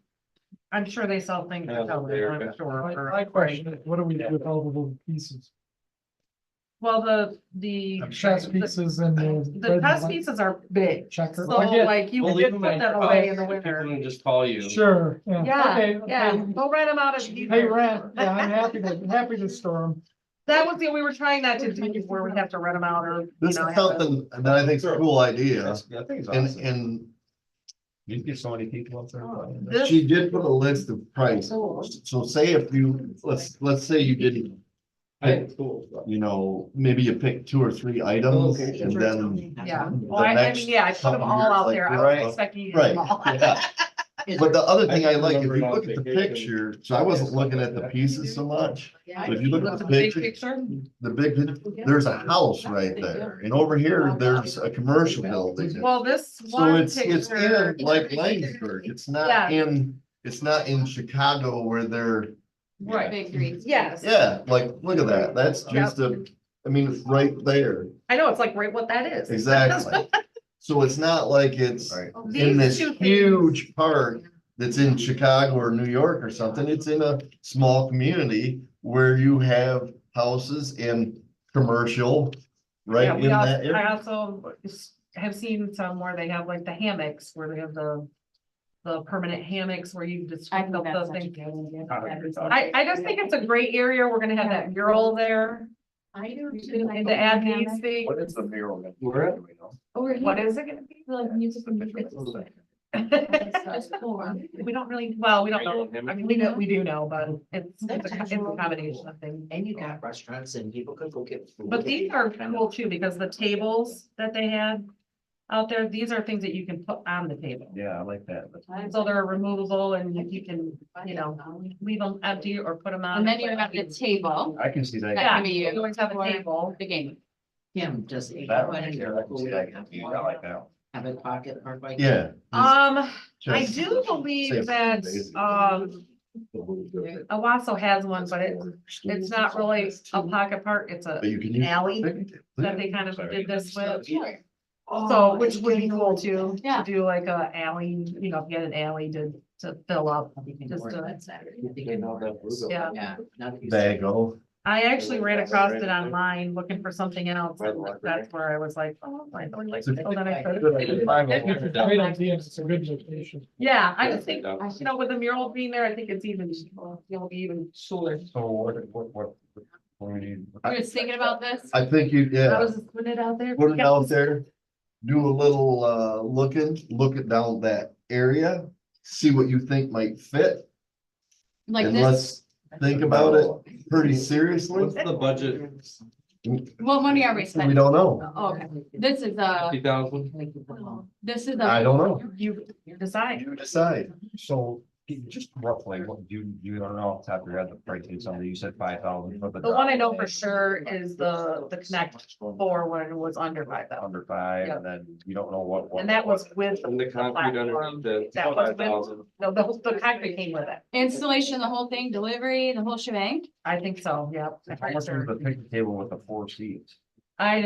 I'm sure they sell things.
Yeah,
that cover it,
there,
I'm
yeah.
sure.
my question is, what do we do with all of those pieces?
Well, the
Chess pieces and
the chess pieces are big.
Checker.
So like you
We'll
could
leave
put
them in
them
your
away
house.
in the
People
winter.
can just call you.
Sure, yeah.
Yeah,
Okay,
yeah,
okay.
go rent them out of.
Pay rent, yeah, I'm happy to store them.
That was we were trying not to do where we have to rent them out or, you
This
know.
is
have to-
something that I think is a cool idea.
That's- I think it's
And,
awesome.
and
You get so many people up there.
This-
she did put a list of prices. So say if you, let's say you didn't, you know, maybe you pick 2 or 3 items and then.
Yeah,
the
well, I
next
mean, yeah, I put them
couple
all
years,
out
like,
there. I
right,
was expecting you to
Right,
do them all.
yeah. But the other thing I like, if you
remember
look at the
vacation.
picture, so I wasn't looking at the pieces so much. But if you look at the
big
picture, there's a house right there. And over here, there's a commercial building.
Well, this
So
one
it's
picture.
in like Laingsburg. It's not in Chicago where they're,
Right,
Big trees.
yes.
yeah, like, look at that. That's just I mean, it's right there.
I know, it's like right what that is.
Exactly. So it's not like it's
Right.
in
These
this
two things-
huge park that's in Chicago or New York or something. It's in a small community where you have houses and commercial
Yeah,
right in
we also,
that
I
area.
also have seen some where they have like the hammocks, where they have the permanent hammocks where you just.
I
hook
think
up
that's
the
such a
thing.
good
I
idea.
just think it's a great area. We're gonna have that mural there
I do too.
and to add these things.
What is the mural? Where? Do we know?
Over
What
here.
is it gonna be?
Like music and
We don't really, well, we don't know. I mean, we do know, but it's a combination of things.
And you got restaurants and people could go get food.
But these are cool too, because the tables that they had, out there. These are things that you can put on the table.
Yeah, I like that.
So they're removable and you can, leave them empty or put them on.
And then you have the table,
I can see that.
Yeah,
Maybe
you
you-
always have a table.
the game.
Kim, just.
That right there, I can see that. I like that.
Have a pocket park like.
Yeah.
I
just
do
save
believe that,
space.
Owasso has one, but it's not really a pocket park, it's a
But you can use.
alley that they kind of did this with. So, which would be cool too, to
Yeah.
do like a alley, if you had an alley to fill up, just to, yeah.
Yeah. not to use-
Bago.
I actually ran across it online looking for something else. That's where I was like, oh, I really like. Oh, then I started.
It's a great idea, it's a good location.
Yeah, I just think, with the mural being there, I think it's even, it'll be even cooler.
So what we need?
I was thinking about this.
I think you,
I
yeah,
was just putting it out there.
put it out there, do a little, look it down that area, see what you think might fit.
Like
And
this,
let's think about it pretty seriously.
What's the budget?
what money are we
We
spending?
don't know.
Oh, okay, this is this is
I don't know.
You decide.
You decide.
So just roughly, what you don't know off the top of your head, the price of something, you said 5,000 for the.
The one I know for sure is the Connect 4 one was under 5,000.
Under 5,
Yeah.
and then you don't know what.
And that was with,
And the concrete underneath the
That was with-
5,000.
no, the concrete came with it.
installation, the whole thing, delivery, the whole shebang.
I think so, yeah. I'm
How
pretty
much
sure.
was the picnic table with the 4 seats?
I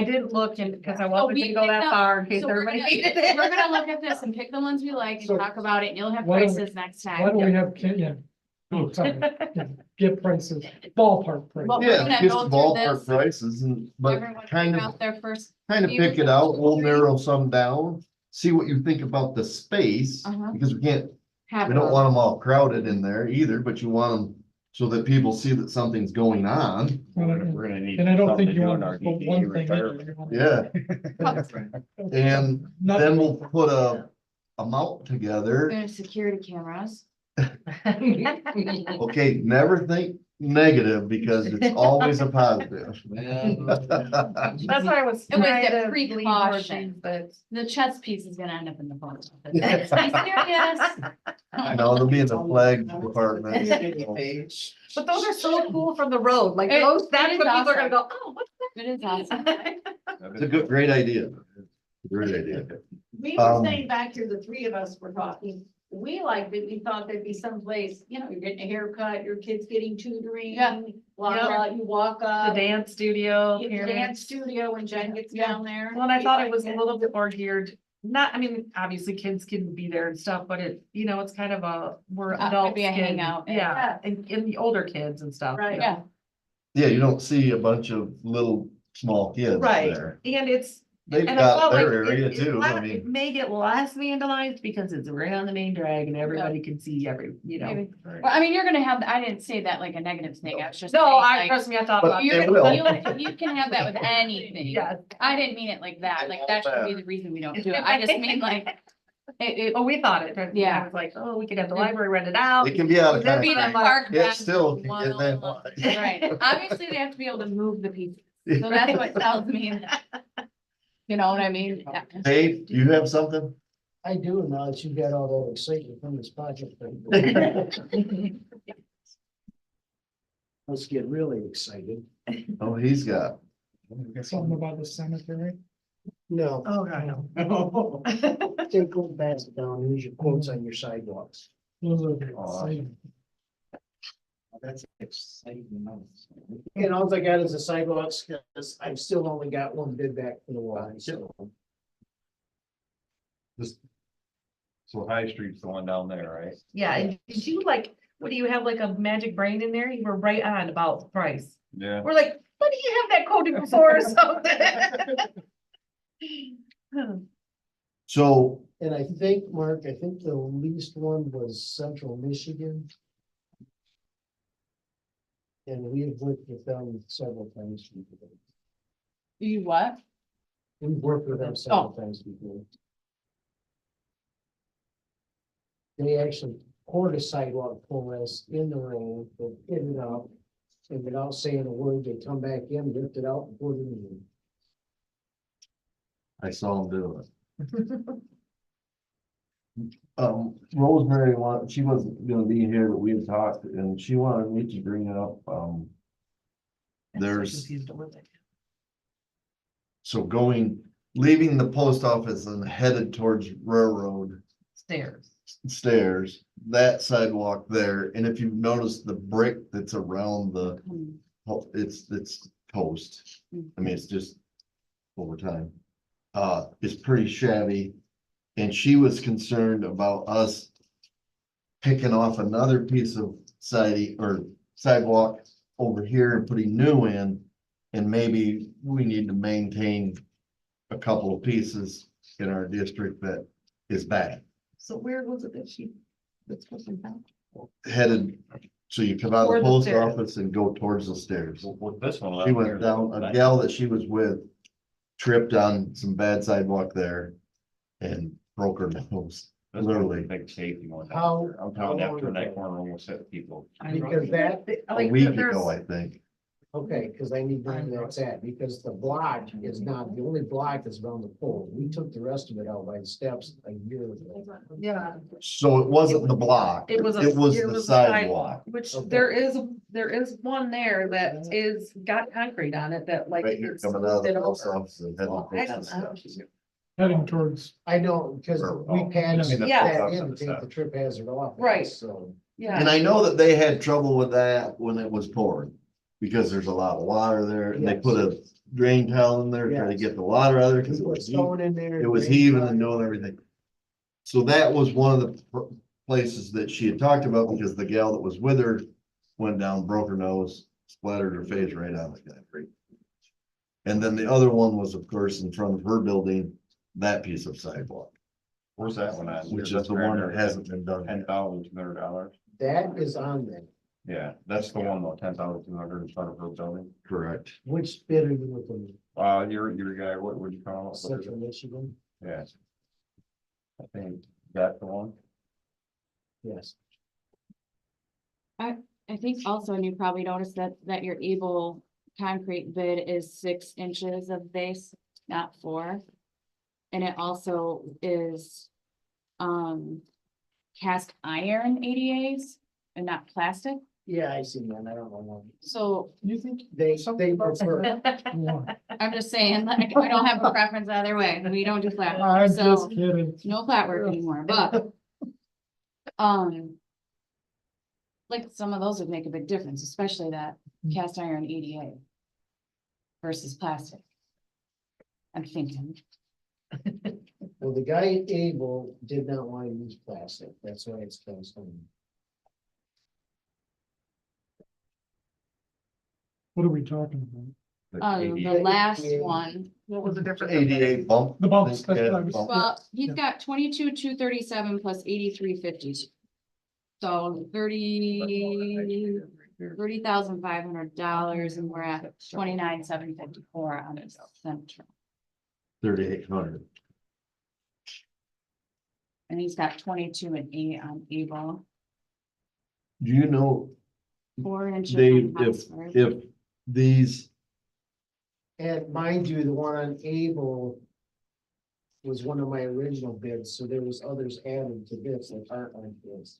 didn't look in, because I wasn't
we
gonna go
picked
that
up-
far in case
So we're
everybody
gonna,
hated it.
we're gonna look at this and pick the ones we like and
So-
talk about it, and you'll have
Why don't we-
prices next
Why don't we
time.
have, yeah. Oh, sorry. Yeah, get prices, ballpark prices.
Well, we're
Yeah,
gonna
just
go through
ballpark
this.
prices and, but
Everyone
kind
figure
of,
out their first,
pick it out, we'll narrow some down. See what you think about the space,
Uh-huh.
because we can't,
have
we don't
a-
want them all crowded in there either, but you want them so that people see that something's going on.
We're gonna need.
And I don't
something
think
to
you
do
want
in
to
our
put
DDE
one thing.
repair.
Yeah, and then we'll put a amount together.
and security cameras.
Okay, never think negative because it's always a positive.
That's why I was
It was
trying
the
to lean towards
precaution.
these, but.
The chess piece is gonna end up in the post office. Be serious.
No, they'll be in the flag department.
But those are so cool from the road, like
It-
those, that's
it
what
is
people are gonna
awesome.
go, oh, what's
It is awesome.
that?
It's a good, great idea. Great idea.
We
Um,
were saying back here, the three of us were talking, we liked it, we thought there'd be someplace, you're getting a haircut, your kid's getting tutoring.
Yeah.
Blah,
Yeah.
blah, you walk
The
up.
dance studio.
You have a dance studio when Jen gets down there.
Well, and I
We
thought it
liked
was a little bit more geared, obviously kids can be there and stuff, but it's kind of where
It'd
adults
be a
can.
hangout.
Yeah, and the older kids and stuff.
Right.
Yeah,
Yeah, you don't see a bunch of little, small kids
Right,
there.
and
They've
and I
got
felt
their
like
area
it
too, I mean.
may get less vandalized because it's right on the main drag and everybody can see
maybe. Well, I mean, you're gonna have, I didn't say that like a negative thing, I was just.
No,
saying,
trust me, I thought
But
about
You're,
It will.
you can have that with anything.
Yeah,
I didn't mean it like that, like that should be the reason we don't do it, I just mean like, it,
oh, we thought it.
Yeah.
I was like, oh, we could have the library rented out.
It can be out of
There'd be
contract.
the
park.
It still can
One
get that
on
wide.
right, obviously they have to be able to move the pieces, so that's what tells me. You know what I mean? Yeah.
Dave, do you have something?
I do, now that you got all that excitement from this project. Let's get really excited.
Oh, he's got.
Something about the cemetery.
No.
Oh, I know.
Take those bags down, use your quotes on your sidewalks.
Those are
Oh,
exciting.
That's exciting.
And all I got is the sidewalks, because I've still only got one bid back from the wall, so.
So High Street's the one down there, right?
Yeah, and did you what do you have like a magic brain in there? You were right on about the price.
Yeah.
We're like, what do you have that quoted before or something?
So,
And I think, Mark, I think the least one was Central Michigan. And we have worked with them several times before.
You what?
We've worked with them several times before. They actually poured a sidewalk for us in the rain, they hit it up. And without saying a word, they come back in, ripped it out and poured it in.
I saw him do it. Rosemary she wasn't gonna be here, but we had talked, and she wanted me to bring up, there's,
Confused with it.
so leaving the post office and headed towards Railroad
Stairs.
stairs, that sidewalk there, and if you've noticed the brick that's around the, it's toast. I mean, it's just over time. It's pretty shabby. And she was concerned about us picking off another piece of siding or sidewalk over here and putting new in. And maybe we need to maintain a couple of pieces in our district that is bad.
So where was it that that's supposed to happen?
Headed, so you come out of
Toward
the
the
post
stairs.
office and go towards the stairs.
With this one.
She went down, a gal that she was with tripped on some bad sidewalk there and broke her nose.
This one's a
Literally.
big safety one.
How-
I'm
how
telling you,
long
after that
ago?
corner almost hit people.
Because that,
A
Like,
week
there's-
ago, I think.
okay, because I need to know where that's at, because the block is not, the only block is around the pole. We took the rest of it out by the steps a year ago.
Yeah.
So it wasn't the block,
It was.
it was
it
the
a
sidewalk.
Which
Okay.
there is one there that is got concrete on it that like.
Right here
it's
coming out of the
smoothed it
post
over.
office and heading
Well, I
towards
don't
the
know.
steps.
Heading towards,
I know, because we
Oh,
patched
I mean,
Yeah.
that in to take the trip hazard off.
Right.
So.
Yeah.
And I know that they had trouble with that when it was poured, because there's a lot of water there, and they
Yes.
put a drain towel in there, trying to
Yes.
get the water out of there, because
We
it
put
was
stone in there.
it was
drain
heaving and
tile.
doing everything. So that was one of the places that she had talked about, because the gal that was with her went down, broke her nose, splattered her face right on the concrete. And then the other one was, of course, in front of her building, that piece of sidewalk,
Where's that one at?
which is the one that hasn't been done yet.
$10,200.
That is on there.
Yeah, that's the one though, 10,200 in front of her building.
Correct.
Which bid are you looking
Your guy, what would you call
at?
it? What is
Central
it?
Michigan?
Yeah. I think that's the one.
Yes.
I think also, and you probably noticed that your Able concrete bid is 6 inches of base, not 4. And it also is, cast iron ADAs and not plastic,
Yeah, I see that. I don't know.
so
you think?
They
something about
prefer.
What?
I'm just saying, like, I don't have a preference either way, we don't do flat,
I'm
so,
just kidding.
no flat work anymore, but. Like, some of those would make a big difference, especially that cast iron ADA. Versus plastic. I'm thinking,
Well, the guy at Able did not want to use plastic. That's why it's cast on.
What are we talking about?
The
the
88.
last
ADA.
one,
What was the difference?
ADA bump.
The bumps,
think,
that's what I
yeah,
was-
bump.
well, he's got 22,237 plus 83,52. So $30,500, and we're at 29,754 on the central.
3,800.
And he's got 22 and 8 on Able,
Do you know,
4 inches
Dave,
on Oxford.
if these,
And mind you, the one on Able was one of my original bids, so there was others added to bids that aren't on bids.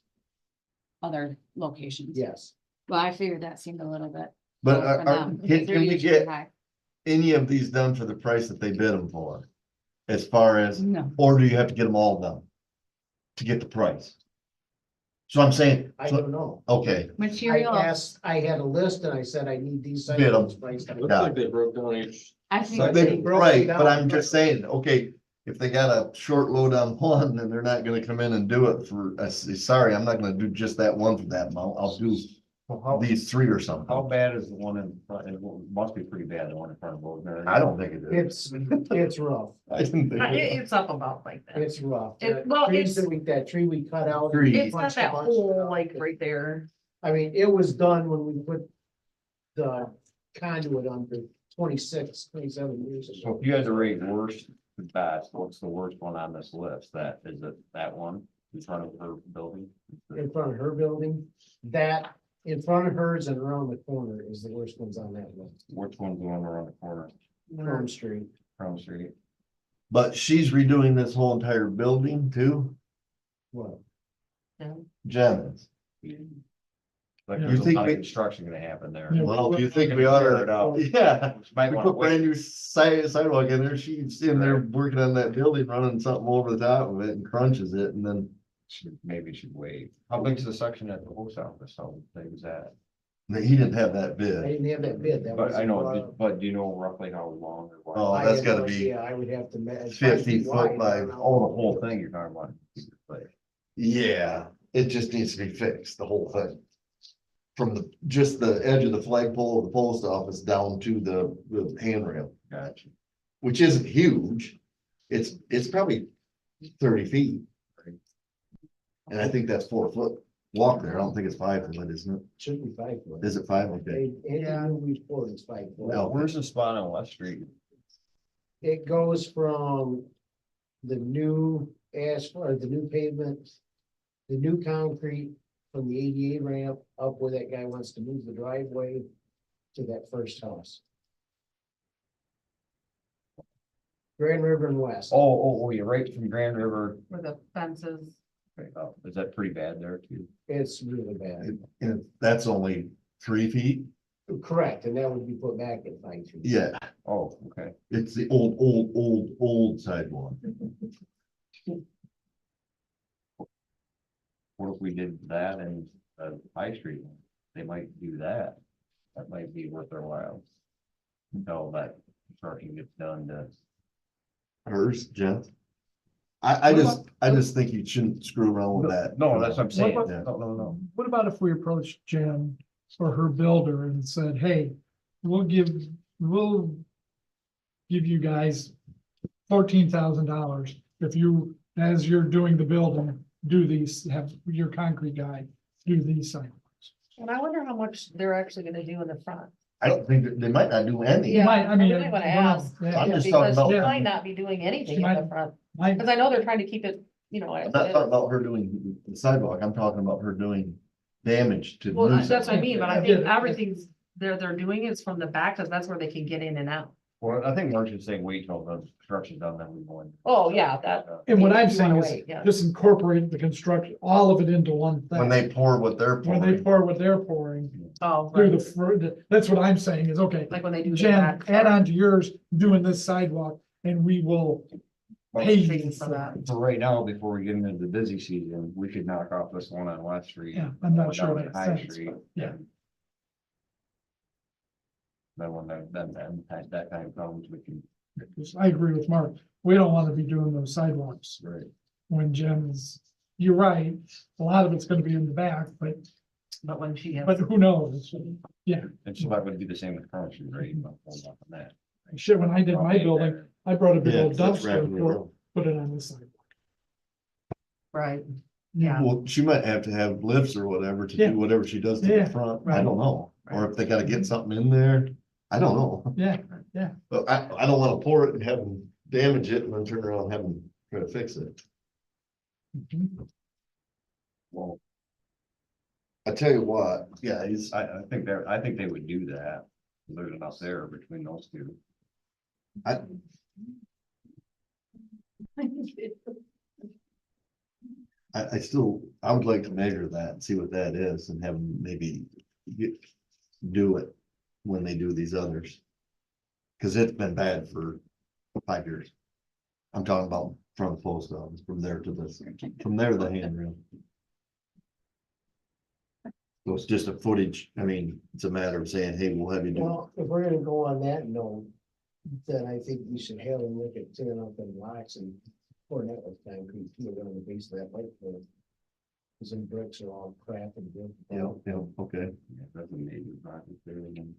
Other locations.
Yes.
Well, I figured that seemed a little bit.
but
low for them,
can
because they're
we
usually
get
high.
any of these done for the price that they bid them for? As far as,
No,
or do you have to get them all done? To get the price? So I'm saying,
I
so-
don't know.
okay,
I
material,
asked, I had a list and I said I need these.
Bid 'em.
sidewalks priced out.
Looks like they broke down each.
I think.
But
they,
they broke
right,
it
but
down.
I'm just saying, okay, if they got a short load on one, then they're not gonna come in and do it for, sorry, I'm not gonna do just that one for that amount, I'll do
How
these 3 or something.
bad is the one in front? It must be pretty bad, the one in front of Rosemary.
I don't think it is.
It's rough.
I didn't think it
It's up about like that.
It's rough.
Well,
Trees
it's-
that tree we cut out.
Tree.
It's not
punched a
that
bunch of it
hole
out.
like right there.
I mean, it was done when we put the conduit on for 27 years
So
ago.
if you had to rate worst to best, what's the worst one on this list? That, is it that one in front of her building?
In front of her building, that in front of hers and around the corner is the worst ones on that list.
Which one's the one around the corner,
Chrome Street.
Crown Street?
But she's redoing this whole entire building too,
Well,
Jen is.
Like,
Yeah.
there's
You
a
think
lot of
we-
construction gonna happen there.
Yeah.
Well, do you think we
Tear
ought
it up.
to, yeah,
Might
we
wanna
put brand
wait.
new sidewalk in there, she's in there working on that building, running something over the top of it and crunches it and then.
Maybe should wait. How big's the section at the post office? How big is that?
He didn't have that
I
bid.
didn't have that bid. That
But
was.
I know, but do you know roughly how long or what?
Oh,
I
that's
have
gotta
no
be
idea. I would have to.
50 foot by,
Oh, the whole thing you're talking about. Like,
yeah, it just needs to be fixed, the whole thing. From just the edge of the flagpole of the post office down to the handrail,
gotcha.
which isn't huge. It's probably 30 feet. And I think that's 4 foot walk there. I don't think it's 5 foot, isn't it?
Should be 5 foot.
Is it 5? Okay.
Anything we report is 5 foot.
Well,
Where's the spot on West Street?
It goes from the new asphalt, or the new pavement, the new concrete from the ADA ramp up where that guy wants to move the driveway to that first house. Grand River and West.
Oh, you're right from Grand River.
Where the fences,
Right up. Is that pretty bad there too?
It's really bad.
And that's only 3 feet?
Correct, and that would be put back at 5 feet.
Yeah,
Oh, okay.
it's the old sidewalk.
What if we did that in High Street? They might do that. That might be worth their while. Until that construction gets done to.
Hers, Jen? I just think you shouldn't screw around with that.
No, that's what I'm saying.
What
about-
No.
What about if we approached Jen or her builder and said, hey, we'll give you guys $14,000 if you, as you're doing the building, do these, have your concrete guy do these sidewalks.
and I wonder how much they're actually gonna do in the front.
I don't think that they might not do any.
You might, I mean,
really wanna
I don't know.
ask.
Yeah.
I'm just talking
Because
about,
they
Yeah.
might not be doing anything in the
Might-
front,
I-
because I know they're trying to keep it, you know.
I'm
as
not
it
talking
is.
about her doing the sidewalk, I'm talking about her doing damage to.
Well,
new
that's what I
sidewalk.
mean, but
I
I
get
think
it.
everything's, they're doing is from the back, because that's where they can get in and out.
Well, I think Mark should say wait till the construction's done, then we go in.
Oh, yeah, that.
And what I'm
You wanna
saying
wait,
is,
yeah.
just incorporate the construction, all of it into one thing.
When they pour what they're
When they
pouring.
pour what they're pouring,
Oh,
through
right,
that's what I'm saying is, okay,
like when they do. the
Jen,
back
add
part.
on to yours, doing this sidewalk, and we will pay you
Pay for
for
that.
that.
For right now, before we get into the busy season, we could knock off this one on West Street.
Yeah, I'm not
one
sure
down
what
at
it
High
says,
Street,
but, yeah.
and then when that time comes, we can.
I agree with Mark, we don't wanna be doing those sidewalks
Right.
when Jen's, you're right, a lot of it's gonna be in the back, but
But when she has.
who knows?
And so that would be the same with Current Street, right? Not hold up on that.
Shit, when I did my building, I brought a big
Yeah,
old
'cause that's
dumpster,
rapidly growing.
put it on the sidewalk.
Right, yeah,
Well, she might have to have lifts or whatever to
Yeah.
do whatever she does to
Yeah.
the front, I
Right.
don't know, or if they gotta get something in there, I don't know.
Yeah,
But I don't wanna pour it and have them damage it and then turn around and have them try to fix it.
Mhm.
Well,
I tell you what, guys,
I think they would do that. There's enough there between those two.
I would like to measure that and see what that is and have them maybe do it when they do these others. Cause it's been bad for 5 years. I'm talking about from the post office, from there to this, from there to the handrail. So it's just a footage, I mean, it's a matter of saying, hey, we'll have you do.
Well, if we're gonna go on that note, then I think we should have them look at tearing up them blocks and pouring that with concrete, too, around the base of that pipe. Cause them bricks are all crap and good.
Yeah, okay.
Yeah, that's a major project there again.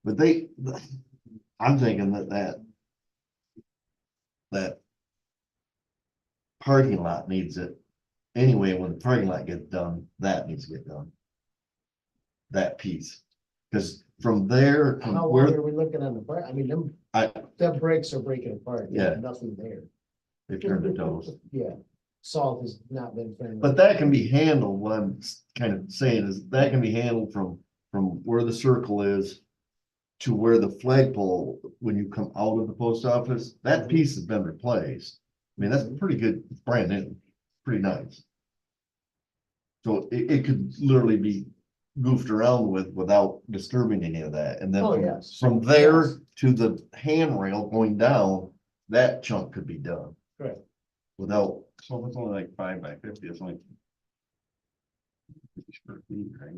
But I'm thinking that parking lot needs it. Anyway, when the parking lot gets done, that needs to get done. That piece, because from there, from
How long
where
are we looking on the, I mean, them,
I-
them bricks are breaking apart. There's
Yeah.
Nothing there.
they turned to toast.
Yeah, salt has not been friendly.
But that can be handled, what I'm kind of saying is that can be handled from where the circle is to where the flagpole, when you come out of the post office, that piece has been replaced. I mean, that's pretty good, brand new, pretty nice. So it could literally be goofed around with without disturbing any of that. And then
Oh,
from,
yes.
from there
Yes.
to the handrail going down, that chunk could be done.
Right.
Without,
So if it's only like 5 by 50, it's only. 50 square feet, right?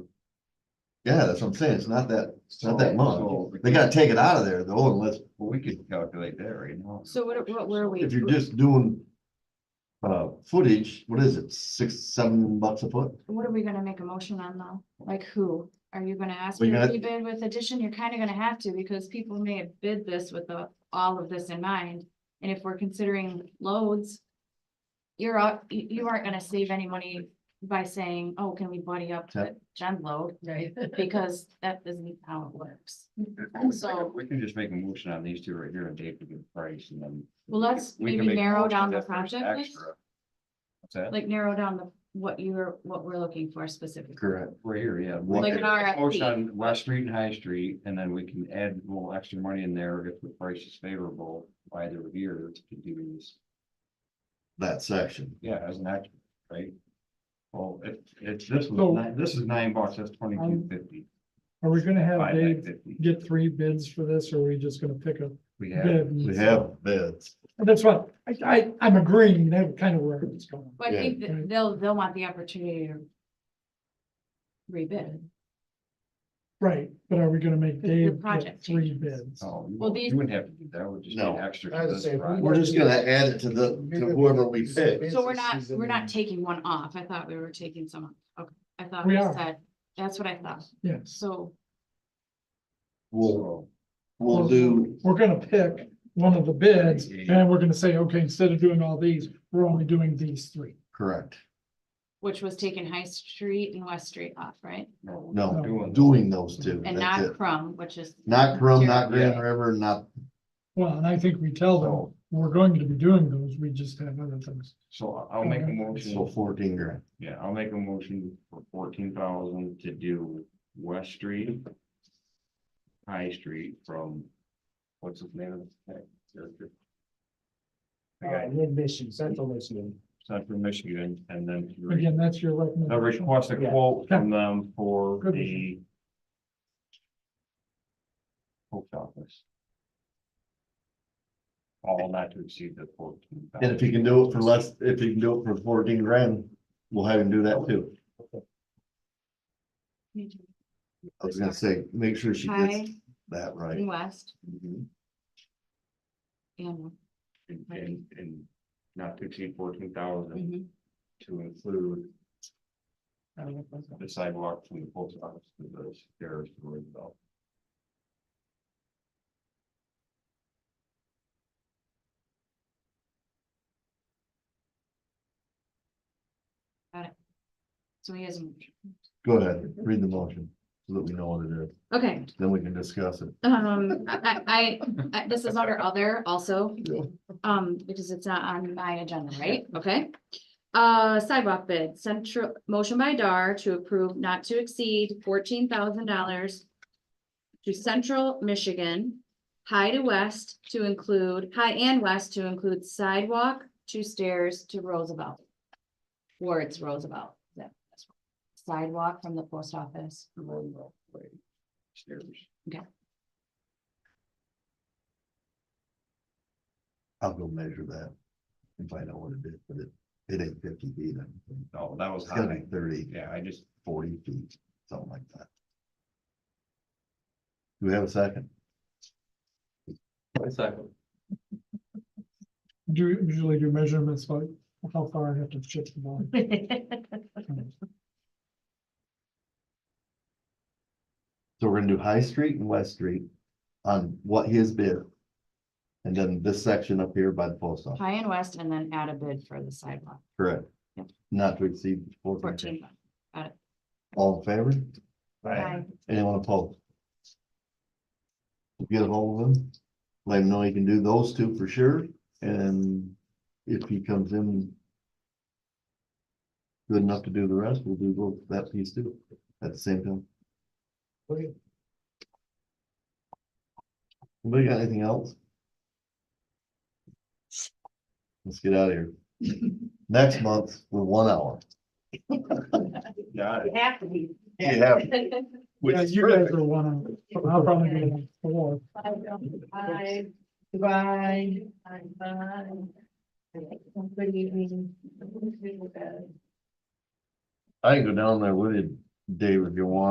yeah, that's what I'm saying. It's not that much.
So-
They gotta take it out of there though, unless,
Well, we could calculate that right now.
So what were we?
if you're just doing footage, what is it, $6-7 a foot?
What are we gonna make a motion on though? Like who? Are you gonna ask for
We're
a
gonna-
rebid with addition? You're kinda gonna have to because people may have bid this with all of this in mind. And if we're considering loads, you aren't gonna save any money by saying, oh, can we buddy up to gen load?
Right.
Because that isn't how it works. So-
We can just make a motion on these two right here and Dave can get a price and then.
Well, let's
we can
maybe
make a
narrow
motion
down the
that there's
project list.
extra. What's that?
Like narrow down what we're looking for specifically.
Correct.
Right here, yeah.
Like an RFP.
Motion on West Street and High Street, and then we can add a little extra money in there if the price is favorable, either year to do this.
That section.
Yeah, as an extra, right? Well, this
So-
this is $9, that's $22.50.
Are we gonna have
5 by
Dave
50.
get 3 bids for this, or are we just gonna pick a
We have,
bid?
We have bids.
And that's what, I'm agreeing, that's kind of where it's going.
But I
Yeah.
think that they'll want the opportunity to rebid.
Right, but are we gonna make
The
Dave
project
get 3
changes.
bids?
oh,
Well, these-
you wouldn't have to do that, would just be
No.
extra.
I
for
would
this
say, if we
project.
We're just gonna add it to whoever we pick.
So we're not taking one off. I thought we were taking some off. Okay, I thought
We
we
are.
said, that's what I thought.
Yes,
So
We'll do,
we're gonna pick one of the bids, and we're gonna say, okay, instead of doing all these, we're only doing these 3.
correct.
which was taking High Street and West Street off, right?
No,
No,
we're
doing those two.
And
That's
not
it.
Crum, which is.
Not Crum, not
Yeah.
Grand River, not,
Well, and I think we tell them, we're going to be doing those, we just have other things.
So I'll make a
Okay.
motion.
so 14 grand.
Yeah, I'll make a motion for 14,000 to do West Street. High Street from, what's his name of the character? The guy,
Mid-Michigan, Central Michigan.
Central Michigan, and then to
Again, that's your recommendation.
request a
Yeah.
quote from them for
Good.
the post office. All not to exceed the 14,000.
And if you can do it for less, if you can do it for 14 grand, we'll have him do that too. I was gonna say, make sure she
High
gets that right.
and West
Mhm.
and.
And not to exceed 14,000
Mhm.
to include the sidewalk from the post office to the stairs to Roosevelt.
So he has a.
Go ahead, read the motion so that we know what it is.
Okay,
Then we can discuss it.
this is under other also, because it's not on my agenda, right? Okay. Sidewalk bid, central, motion by Dar to approve not to exceed $14,000 to Central Michigan, High and West to include sidewalk, 2 stairs to Roosevelt. Or it's Roosevelt. Yeah, that's right. Sidewalk from the post office.
Stairs.
I'll go measure that and find out what it is, but it ain't 50 feet.
No, that was
It's gonna
high.
be 30,
Yeah, I just,
40 feet, something like that. Do we have a second?
Second.
Do you usually do measurements like how far I have to shift the ball?
So we're gonna do High Street and West Street on what his bid. And then this section up here by the post office,
High and West, and then add a bid for the sidewalk,
correct?
Yep.
Not to exceed 14.
14.
All in favor?
Aye.
Anyone opposed? Get a hold of him, let him know he can do those 2 for sure, and if he comes in good enough to do the rest, we'll do that piece too, at the same time.
Okay.
Anybody got anything else? Let's get out of here. Next month, we're 1 hour.
Got it.
You have to be.
You have, which
Yeah,
is
you guys
perfect.
are one of, I'll probably be 4.
Bye.
Goodbye.
Bye. Good evening.
I can go down there with you, Dave, if you want.